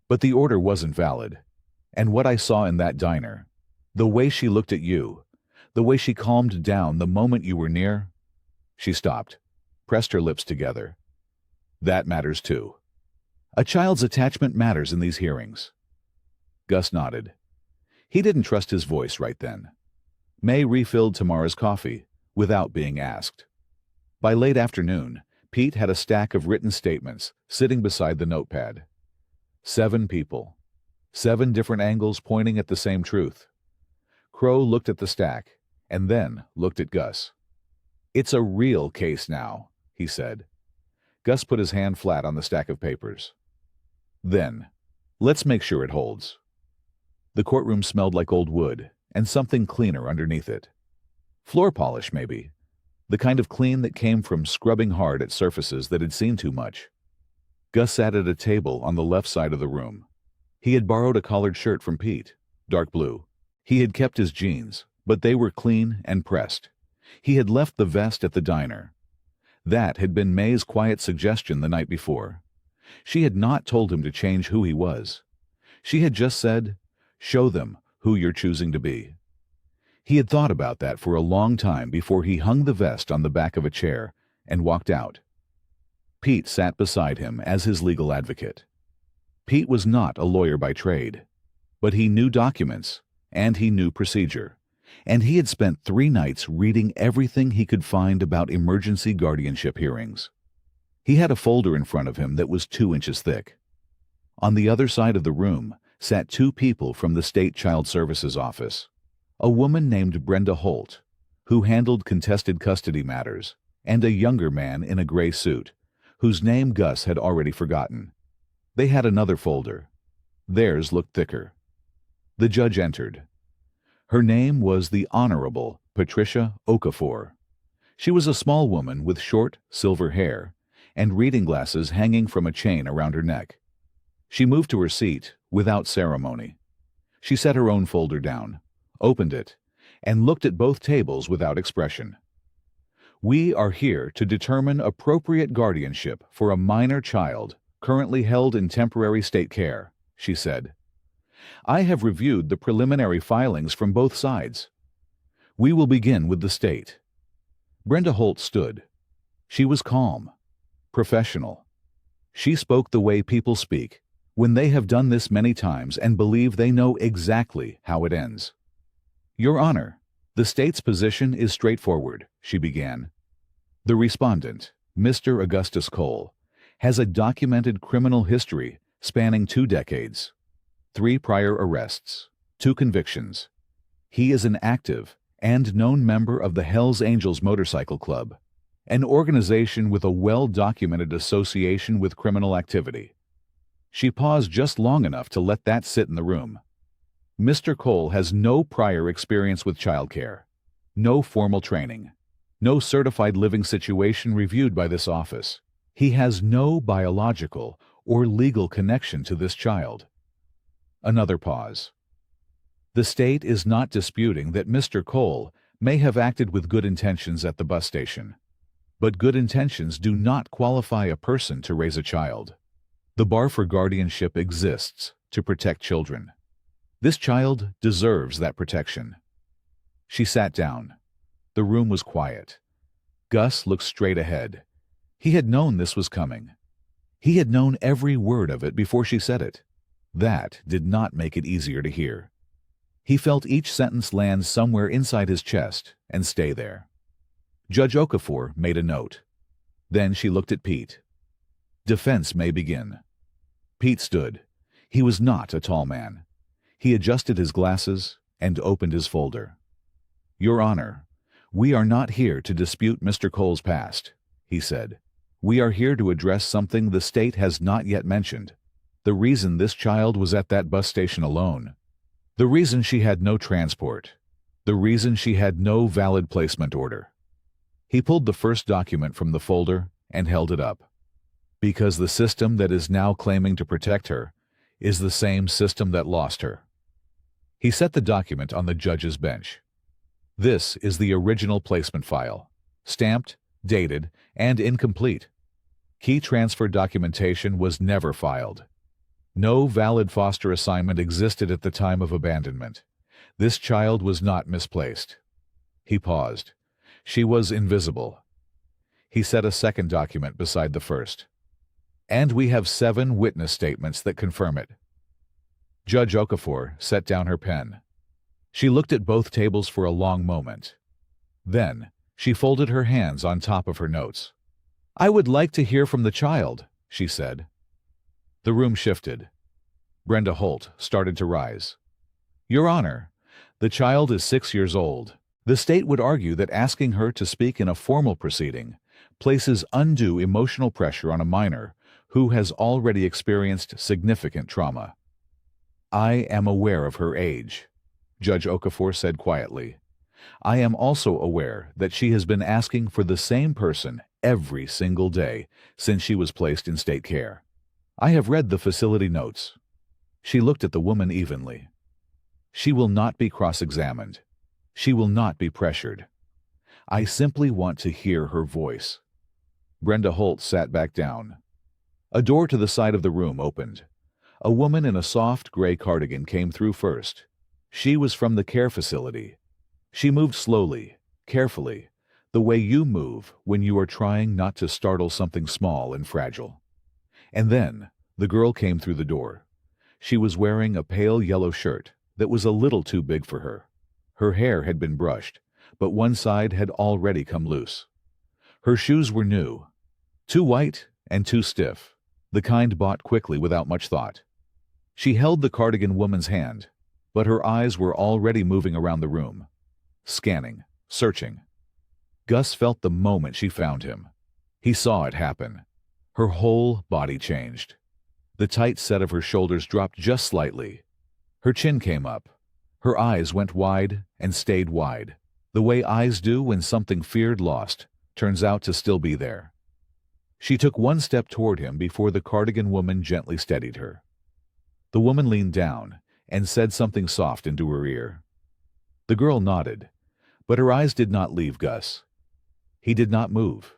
But the order wasn't valid. And what I saw in that diner, the way she looked at you, the way she calmed down the moment you were near. She stopped, pressed her lips together. That matters too. A child's attachment matters in these hearings. Gus nodded. He didn't trust his voice right then. May refilled Tamara's coffee without being asked. By late afternoon, Pete had a stack of written statements sitting beside the notepad. 7 people. 7 different angles pointing at the same truth. Crow looked at the stack and then looked at Gus. It's a real case now, he said. Gus put his hand flat on the stack of papers. Then, let's make sure it holds. The courtroom smelled like old wood and something cleaner underneath it. Floor polish, maybe. The kind of clean that came from scrubbing hard at surfaces that had seen too much. Gus sat at a table on the left side of the room. He had borrowed a collared shirt from Pete, dark blue. He had kept his jeans, but they were clean and pressed. He had left the vest at the diner. That had been May's quiet suggestion the night before. She had not told him to change who he was. She had just said, "Show them who you're choosing to be." He had thought about that for a long time before he hung the vest on the back of a chair and walked out. Pete sat beside him as his legal advocate. Pete was not a lawyer by trade, but he knew documents and he knew procedure, and he had spent 3 nights reading everything he could find about emergency guardianship hearings. He had a folder in front of him that was 2 inches thick. On the other side of the room sat 2 people from the State Child Services Office, a woman named Brenda Holt, who handled contested custody matters, and a younger man in a gray suit, whose name Gus had already forgotten. They had another folder. Theirs looked thicker. The judge entered. Her name was the Honorable Patricia Okafor. She was a small woman with short, silver hair and reading glasses hanging from a chain around her neck. She moved to her seat without ceremony. She set her own folder down, opened it, and looked at both tables without expression. "We are here to determine appropriate guardianship for a minor child currently held in temporary state care," she said. "I have reviewed the preliminary filings from both sides. We will begin with the state." Brenda Holt stood. She was calm, professional. She spoke the way people speak when they have done this many times and believe they know exactly how it ends. "Your Honor, the state's position is straightforward," she began. "The respondent, Mr. Augustus Cole, has a documented criminal history spanning 2 decades, 3 prior arrests, 2 convictions. He is an active and known member of the Hells Angels Motorcycle Club, an organization with a well-documented association with criminal activity." She paused just long enough to let that sit in the room. "Mr. Cole has no prior experience with childcare, no formal training, no certified living situation reviewed by this office. He has no biological or legal connection to this child." Another pause. "The state is not disputing that Mr. Cole may have acted with good intentions at the bus station, but good intentions do not qualify a person to raise a child. The bar for guardianship exists to protect children. This child deserves that protection." She sat down. The room was quiet. Gus looked straight ahead. He had known this was coming. He had known every word of it before she said it. That did not make it easier to hear. He felt each sentence land somewhere inside his chest and stay there. Judge Okafor made a note. Then she looked at Pete. "Defense may begin." Pete stood. He was not a tall man. He adjusted his glasses and opened his folder. "Your Honor, we are not here to dispute Mr. Cole's past," he said. "We are here to address something the state has not yet mentioned. The reason this child was at that bus station alone. The reason she had no transport. The reason she had no valid placement order." He pulled the first document from the folder and held it up. "Because the system that is now claiming to protect her is the same system that lost her." He set the document on the judge's bench. "This is the original placement file, stamped, dated, and incomplete. Key transfer documentation was never filed. No valid foster assignment existed at the time of abandonment. This child was not misplaced." He paused. "She was invisible." He set a second document beside the first. "And we have 7 witness statements that confirm it." Judge Okafor set down her pen. She looked at both tables for a long moment. Then she folded her hands on top of her notes. "I would like to hear from the child," she said. The room shifted. Brenda Holt started to rise. "Your Honor, the child is 6 years old. The state would argue that asking her to speak in a formal proceeding places undue emotional pressure on a minor who has already experienced significant trauma." "I am aware of her age," Judge Okafor said quietly. "I am also aware that she has been asking for the same person every single day since she was placed in state care. I have read the facility notes." She looked at the woman evenly. "She will not be cross-examined. She will not be pressured. I simply want to hear her voice. Brenda Holt sat back down. A door to the side of the room opened. A woman in a soft gray cardigan came through first. She was from the care facility. She moved slowly, carefully, the way you move when you are trying not to startle something small and fragile. And then the girl came through the door. She was wearing a pale yellow shirt that was a little too big for her. Her hair had been brushed, but one side had already come loose. Her shoes were new, too white and too stiff, the kind bought quickly without much thought. She held the cardigan woman's hand, but her eyes were already moving around the room, scanning, searching. Gus felt the moment she found him. He saw it happen. Her whole body changed. The tight set of her shoulders dropped just slightly. Her chin came up. Her eyes went wide and stayed wide, the way eyes do when something feared lost turns out to still be there. She took one step toward him before the cardigan woman gently steadied her. The woman leaned down and said something soft into her ear. The girl nodded, but her eyes did not leave Gus. He did not move.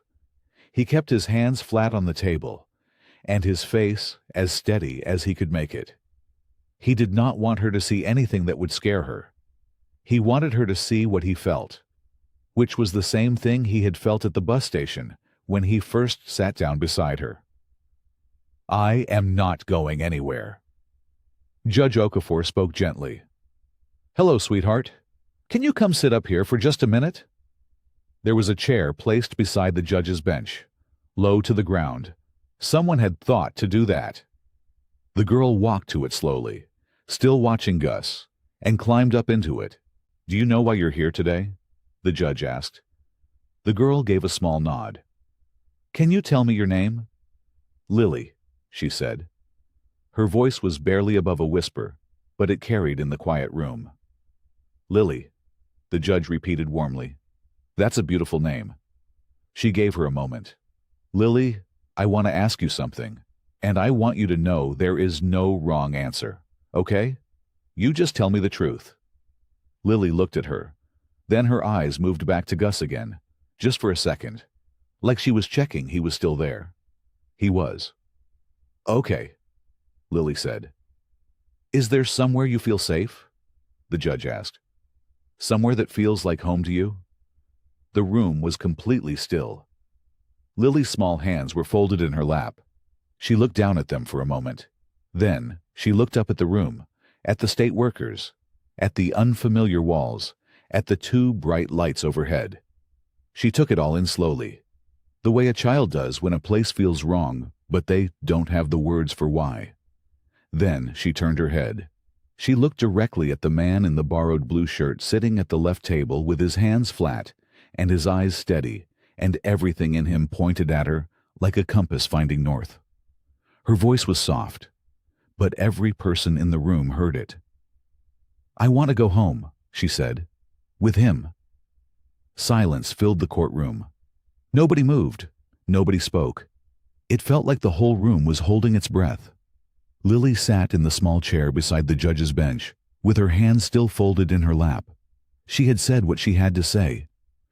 He kept his hands flat on the table, and his face as steady as he could make it. He did not want her to see anything that would scare her. He wanted her to see what he felt, which was the same thing he had felt at the bus station when he first sat down beside her. I am not going anywhere. Judge Okafor spoke gently. Hello, sweetheart. Can you come sit up here for just a minute? There was a chair placed beside the judge's bench, low to the ground. Someone had thought to do that. The girl walked to it slowly, still watching Gus, and climbed up into it. Do you know why you're here today? The judge asked. The girl gave a small nod. Can you tell me your name? Lily, she said. Her voice was barely above a whisper, but it carried in the quiet room. Lily, the judge repeated warmly. That's a beautiful name. She gave her a moment. Lily, I want to ask you something, and I want you to know there is no wrong answer, okay? You just tell me the truth. Lily looked at her. Then her eyes moved back to Gus again, just for a second, like she was checking he was still there. He was. Okay, Lily said. Is there somewhere you feel safe? The judge asked. Somewhere that feels like home to you? The room was completely still. Lily's small hands were folded in her lap. She looked down at them for a moment. Then she looked up at the room, at the state workers, at the unfamiliar walls, at the two bright lights overhead. She took it all in slowly, the way a child does when a place feels wrong, but they don't have the words for why. Then she turned her head. She looked directly at the man in the borrowed blue shirt sitting at the left table with his hands flat and his eyes steady, and everything in him pointed at her like a compass finding north. Her voice was soft, but every person in the room heard it. I want to go home, she said. With him. Silence filled the courtroom. Nobody moved. Nobody spoke. It felt like the whole room was holding its breath. Lily sat in the small chair beside the judge's bench, with her hands still folded in her lap. She had said what she had to say.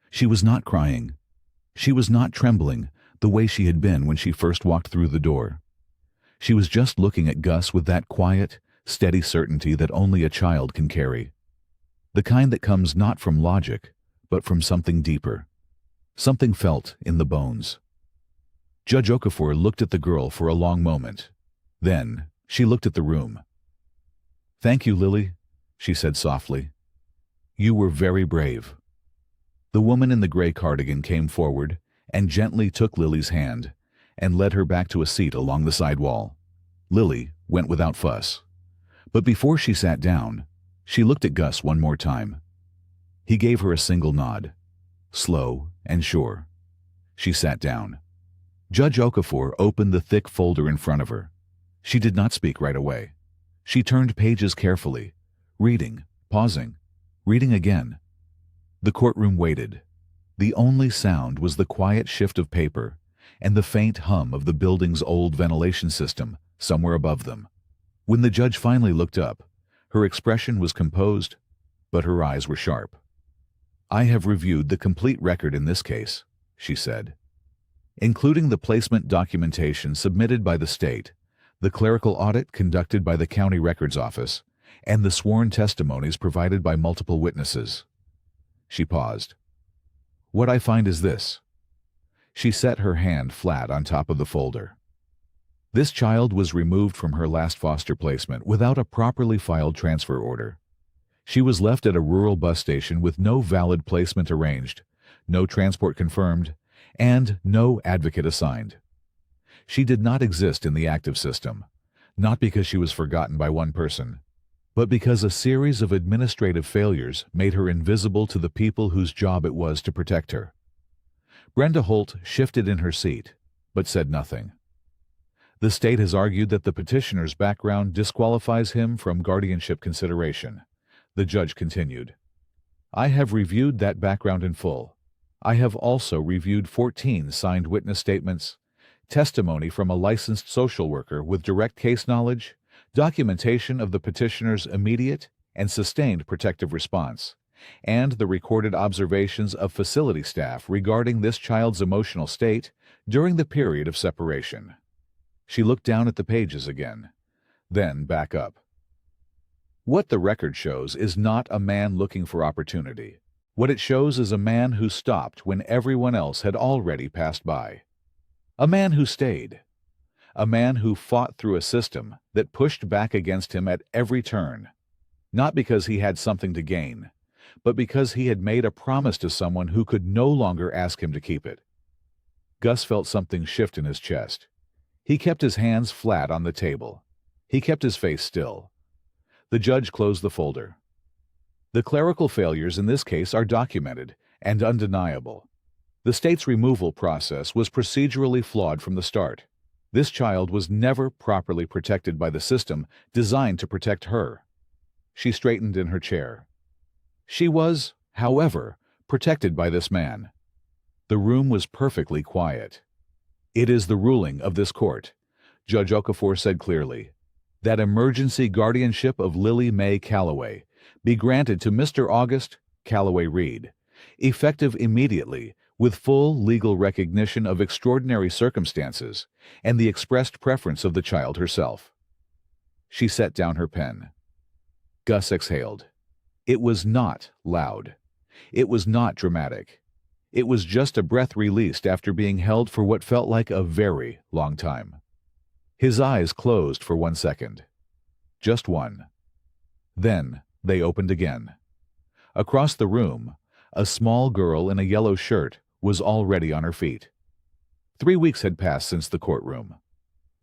She was not crying. She was not trembling the way she had been when she first walked through the door. She was just looking at Gus with that quiet, steady certainty that only a child can carry. The kind that comes not from logic, but from something deeper. Something felt in the bones. Judge Okafor looked at the girl for a long moment. Then she looked at the room. Thank you, Lily, she said softly. You were very brave. The woman in the gray cardigan came forward and gently took Lily's hand and led her back to a seat along the side wall. Lily went without fuss. But before she sat down, she looked at Gus one more time. He gave her a single nod, slow and sure. She sat down. Judge Okafor opened the thick folder in front of her. She did not speak right away. She turned pages carefully, reading, pausing, reading again. The courtroom waited. The only sound was the quiet shift of paper and the faint hum of the building's old ventilation system somewhere above them. When the judge finally looked up, her expression was composed, but her eyes were sharp. "I have reviewed the complete record in this case," she said, "including the placement documentation submitted by the state, the clerical audit conducted by the county records office, and the sworn testimonies provided by multiple witnesses." She paused. "What I find is this." She set her hand flat on top of the folder. "This child was removed from her last foster placement without a properly filed transfer order. She was left at a rural bus station with no valid placement arranged, no transport confirmed, and no advocate assigned. She did not exist in the active system, not because she was forgotten by one person, but because a series of administrative failures made her invisible to the people whose job it was to protect her." Brenda Holt shifted in her seat, but said nothing. "The state has argued that the petitioner's background disqualifies him from guardianship consideration," the judge continued. "I have reviewed that background in full. I have also reviewed 14 signed witness statements, testimony from a licensed social worker with direct case knowledge, documentation of the petitioner's immediate and sustained protective response, and the recorded observations of facility staff regarding this child's emotional state during the period of separation." She looked down at the pages again, then back up. "What the record shows is not a man looking for opportunity. What it shows is a man who stopped when everyone else had already passed by. A man who stayed. A man who fought through a system that pushed back against him at every turn, not because he had something to gain, but because he had made a promise to someone who could no longer ask him to keep it." Gus felt something shift in his chest. He kept his hands flat on the table. He kept his face still. The judge closed the folder. "The clerical failures in this case are documented and undeniable. The state's removal process was procedurally flawed from the start. This child was never properly protected by the system designed to protect her." She straightened in her chair. "She was, however, protected by this man." The room was perfectly quiet. "It is the ruling of this court," Judge Okafor said clearly, "that emergency guardianship of Lily Mae Calloway be granted to Mr. August Calloway Reed, effective immediately, with full legal recognition of extraordinary circumstances and the expressed preference of the child herself." She set down her pen. Gus exhaled. It was not loud. It was not dramatic. It was just a breath released after being held for what felt like a very long time. His eyes closed for 1 second. Just one. Then they opened again. Across the room, a small girl in a yellow shirt was already on her feet. 3 weeks had passed since the courtroom.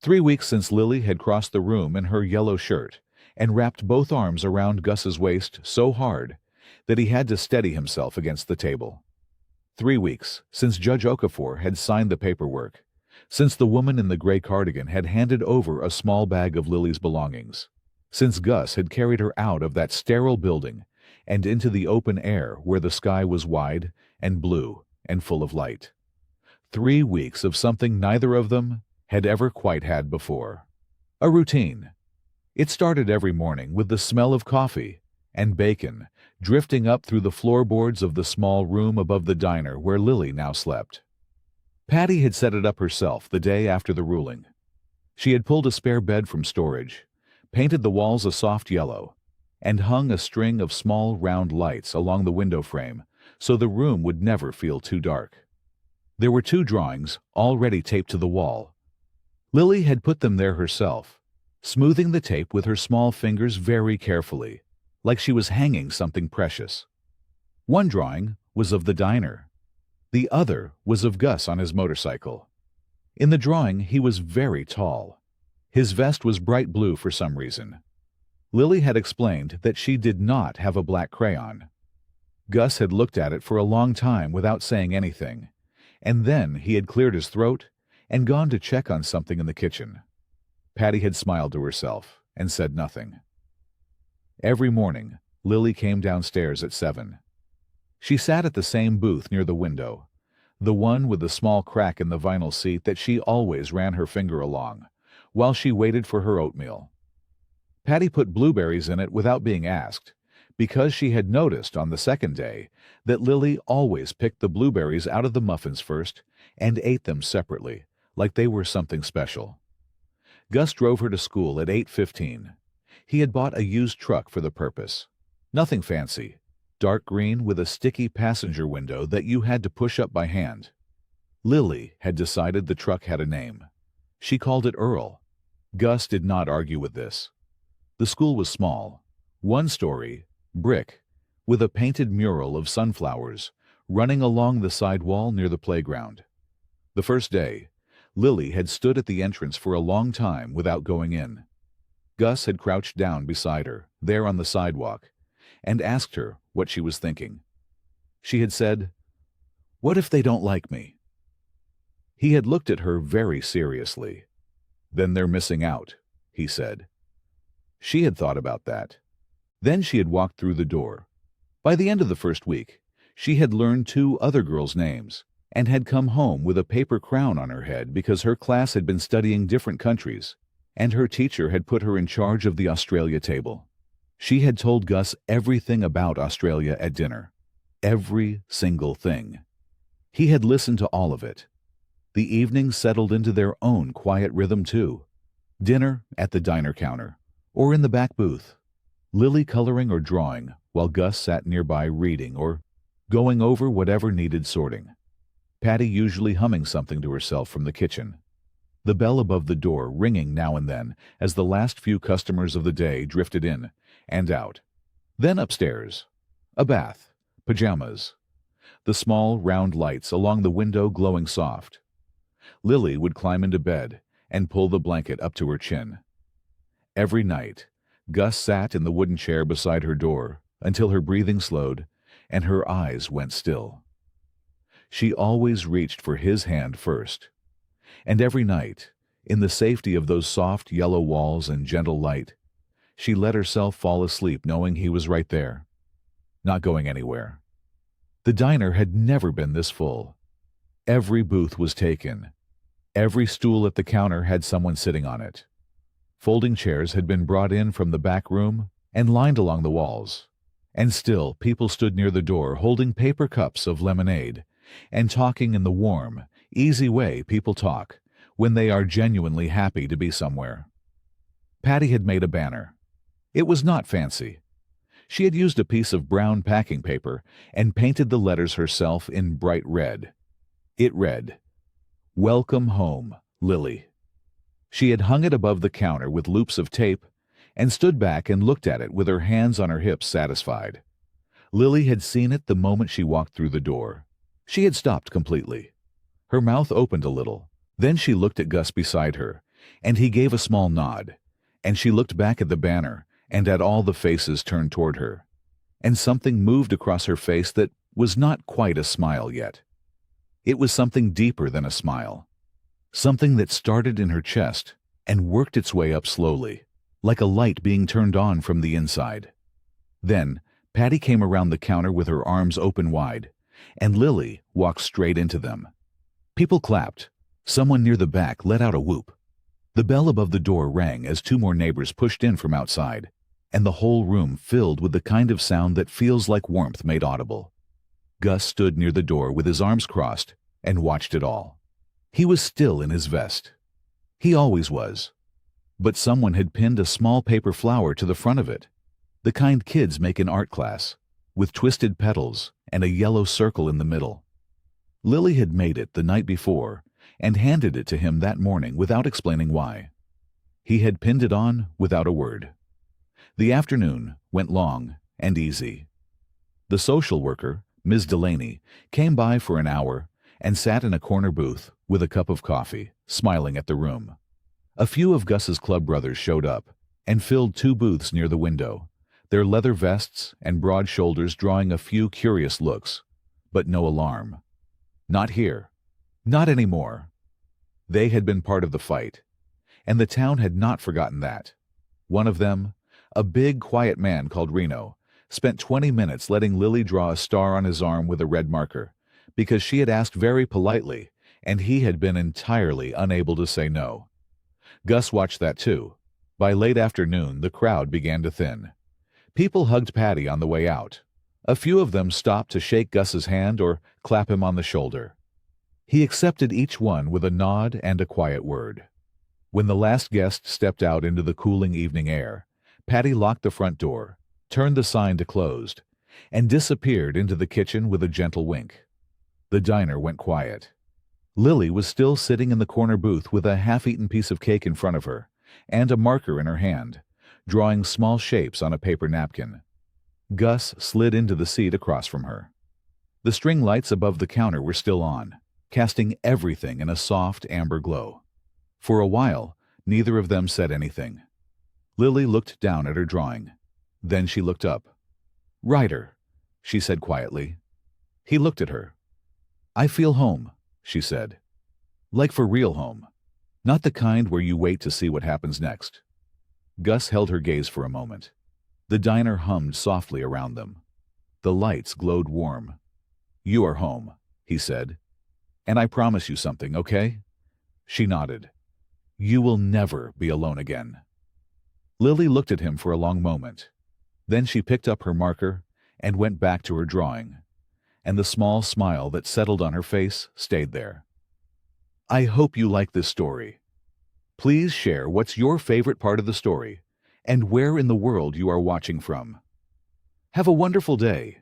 3 weeks since Lily had crossed the room in her yellow shirt and wrapped both arms around Gus's waist so hard that he had to steady himself against the table. 3 weeks since Judge Okafor had signed the paperwork, since the woman in the gray cardigan had handed over a small bag of Lily's belongings, since Gus had carried her out of that sterile building and into the open air where the sky was wide and blue and full of light. 3 weeks of something neither of them had ever quite had before. A routine. It started every morning with the smell of coffee and bacon drifting up through the floorboards of the small room above the diner where Lily now slept. Patty had set it up herself the day after the ruling. She had pulled a spare bed from storage, painted the walls a soft yellow, and hung a string of small round lights along the window frame so the room would never feel too dark. There were 2 drawings already taped to the wall. Lily had put them there herself, smoothing the tape with her small fingers very carefully, like she was hanging something precious. One drawing was of the diner. The other was of Gus on his motorcycle. In the drawing, he was very tall. His vest was bright blue for some reason. Lily had explained that she did not have a black crayon. Gus had looked at it for a long time without saying anything, and then he had cleared his throat and gone to check on something in the kitchen. Patty had smiled to herself and said nothing. Every morning, Lily came downstairs at 7. She sat at the same booth near the window, the one with the small crack in the vinyl seat that she always ran her finger along, while she waited for her oatmeal. Patty put blueberries in it without being asked, because she had noticed on the second day that Lily always picked the blueberries out of the muffins first and ate them separately, like they were something special. Gus drove her to school at 8:15. He had bought a used truck for the purpose. Nothing fancy, dark green with a sticky passenger window that you had to push up by hand. Lily had decided the truck had a name. She called it Earl. Gus did not argue with this. The school was small, one story, brick, with a painted mural of sunflowers running along the side wall near the playground. The first day, Lily had stood at the entrance for a long time without going in. Gus had crouched down beside her, there on the sidewalk, and asked her what she was thinking. She had said, "What if they don't like me?" He had looked at her very seriously. "Then they're missing out," he said. She had thought about that. Then she had walked through the door. By the end of the first week, she had learned 2 other girls' names and had come home with a paper crown on her head because her class had been studying different countries, and her teacher had put her in charge of the Australia table. She had told Gus everything about Australia at dinner. Every single thing. He had listened to all of it. The evenings settled into their own quiet rhythm, too. Dinner at the diner counter, or in the back booth. Lily coloring or drawing, while Gus sat nearby reading or going over whatever needed sorting. Patty usually humming something to herself from the kitchen. The bell above the door ringing now and then as the last few customers of the day drifted in and out. Then upstairs. A bath. Pajamas. The small, round lights along the window glowing soft. Lily would climb into bed and pull the blanket up to her chin. Every night, Gus sat in the wooden chair beside her door until her breathing slowed and her eyes went still. She always reached for his hand first. And every night, in the safety of those soft yellow walls and gentle light, she let herself fall asleep knowing he was right there, not going anywhere. The diner had never been this full. Every booth was taken. Every stool at the counter had someone sitting on it. Folding chairs had been brought in from the back room and lined along the walls. And still people stood near the door holding paper cups of lemonade and talking in the warm, easy way people talk when they are genuinely happy to be somewhere. Patty had made a banner. It was not fancy. She had used a piece of brown packing paper and painted the letters herself in bright red. It read, "Welcome home, Lily." She had hung it above the counter with loops of tape and stood back and looked at it with her hands on her hips, satisfied. Lily had seen it the moment she walked through the door. She had stopped completely. Her mouth opened a little. Then she looked at Gus beside her, and he gave a small nod, and she looked back at the banner and at all the faces turned toward her. And something moved across her face that was not quite a smile yet. It was something deeper than a smile. Something that started in her chest and worked its way up slowly, like a light being turned on from the inside. Then Patty came around the counter with her arms open wide, and Lily walked straight into them. People clapped. Someone near the back let out a whoop. The bell above the door rang as 2 more neighbors pushed in from outside, and the whole room filled with the kind of sound that feels like warmth made audible. Gus stood near the door with his arms crossed and watched it all. He was still in his vest. He always was. But someone had pinned a small paper flower to the front of it, the kind kids make in art class, with twisted petals and a yellow circle in the middle. Lily had made it the night before and handed it to him that morning without explaining why. He had pinned it on without a word. The afternoon went long and easy. The social worker, Ms. Delaney, came by for an hour and sat in a corner booth with a cup of coffee, smiling at the room. A few of Gus's club brothers showed up and filled 2 booths near the window, their leather vests and broad shoulders drawing a few curious looks, but no alarm. Not here. Not anymore. They had been part of the fight, and the town had not forgotten that. One of them, a big, quiet man called Reno, spent 20 minutes letting Lily draw a star on his arm with a red marker, because she had asked very politely, and he had been entirely unable to say no. Gus watched that too. By late afternoon, the crowd began to thin. People hugged Patty on the way out. A few of them stopped to shake Gus's hand or clap him on the shoulder. He accepted each one with a nod and a quiet word. When the last guest stepped out into the cooling evening air, Patty locked the front door, turned the sign to closed, and disappeared into the kitchen with a gentle wink. The diner went quiet. Lily was still sitting in the corner booth with a half-eaten piece of cake in front of her and a marker in her hand, drawing small shapes on a paper napkin. Gus slid into the seat across from her. The string lights above the counter were still on, casting everything in a soft amber glow. For a while, neither of them said anything. Lily looked down at her drawing. Then she looked up. "Ryder," she said quietly. He looked at her. "I feel home," she said. "Like for real home. Not the kind where you wait to see what happens next." Gus held her gaze for a moment. The diner hummed softly around them. The lights glowed warm. "You are home," he said. "And I promise you something, okay?" She nodded. "You will never be alone again." Lily looked at him for a long moment. Then she picked up her marker and went back to her drawing, and the small smile that settled on her face stayed there. I hope you like this story. Please share what's your favorite part of the story and where in the world you are watching from. Have a wonderful day.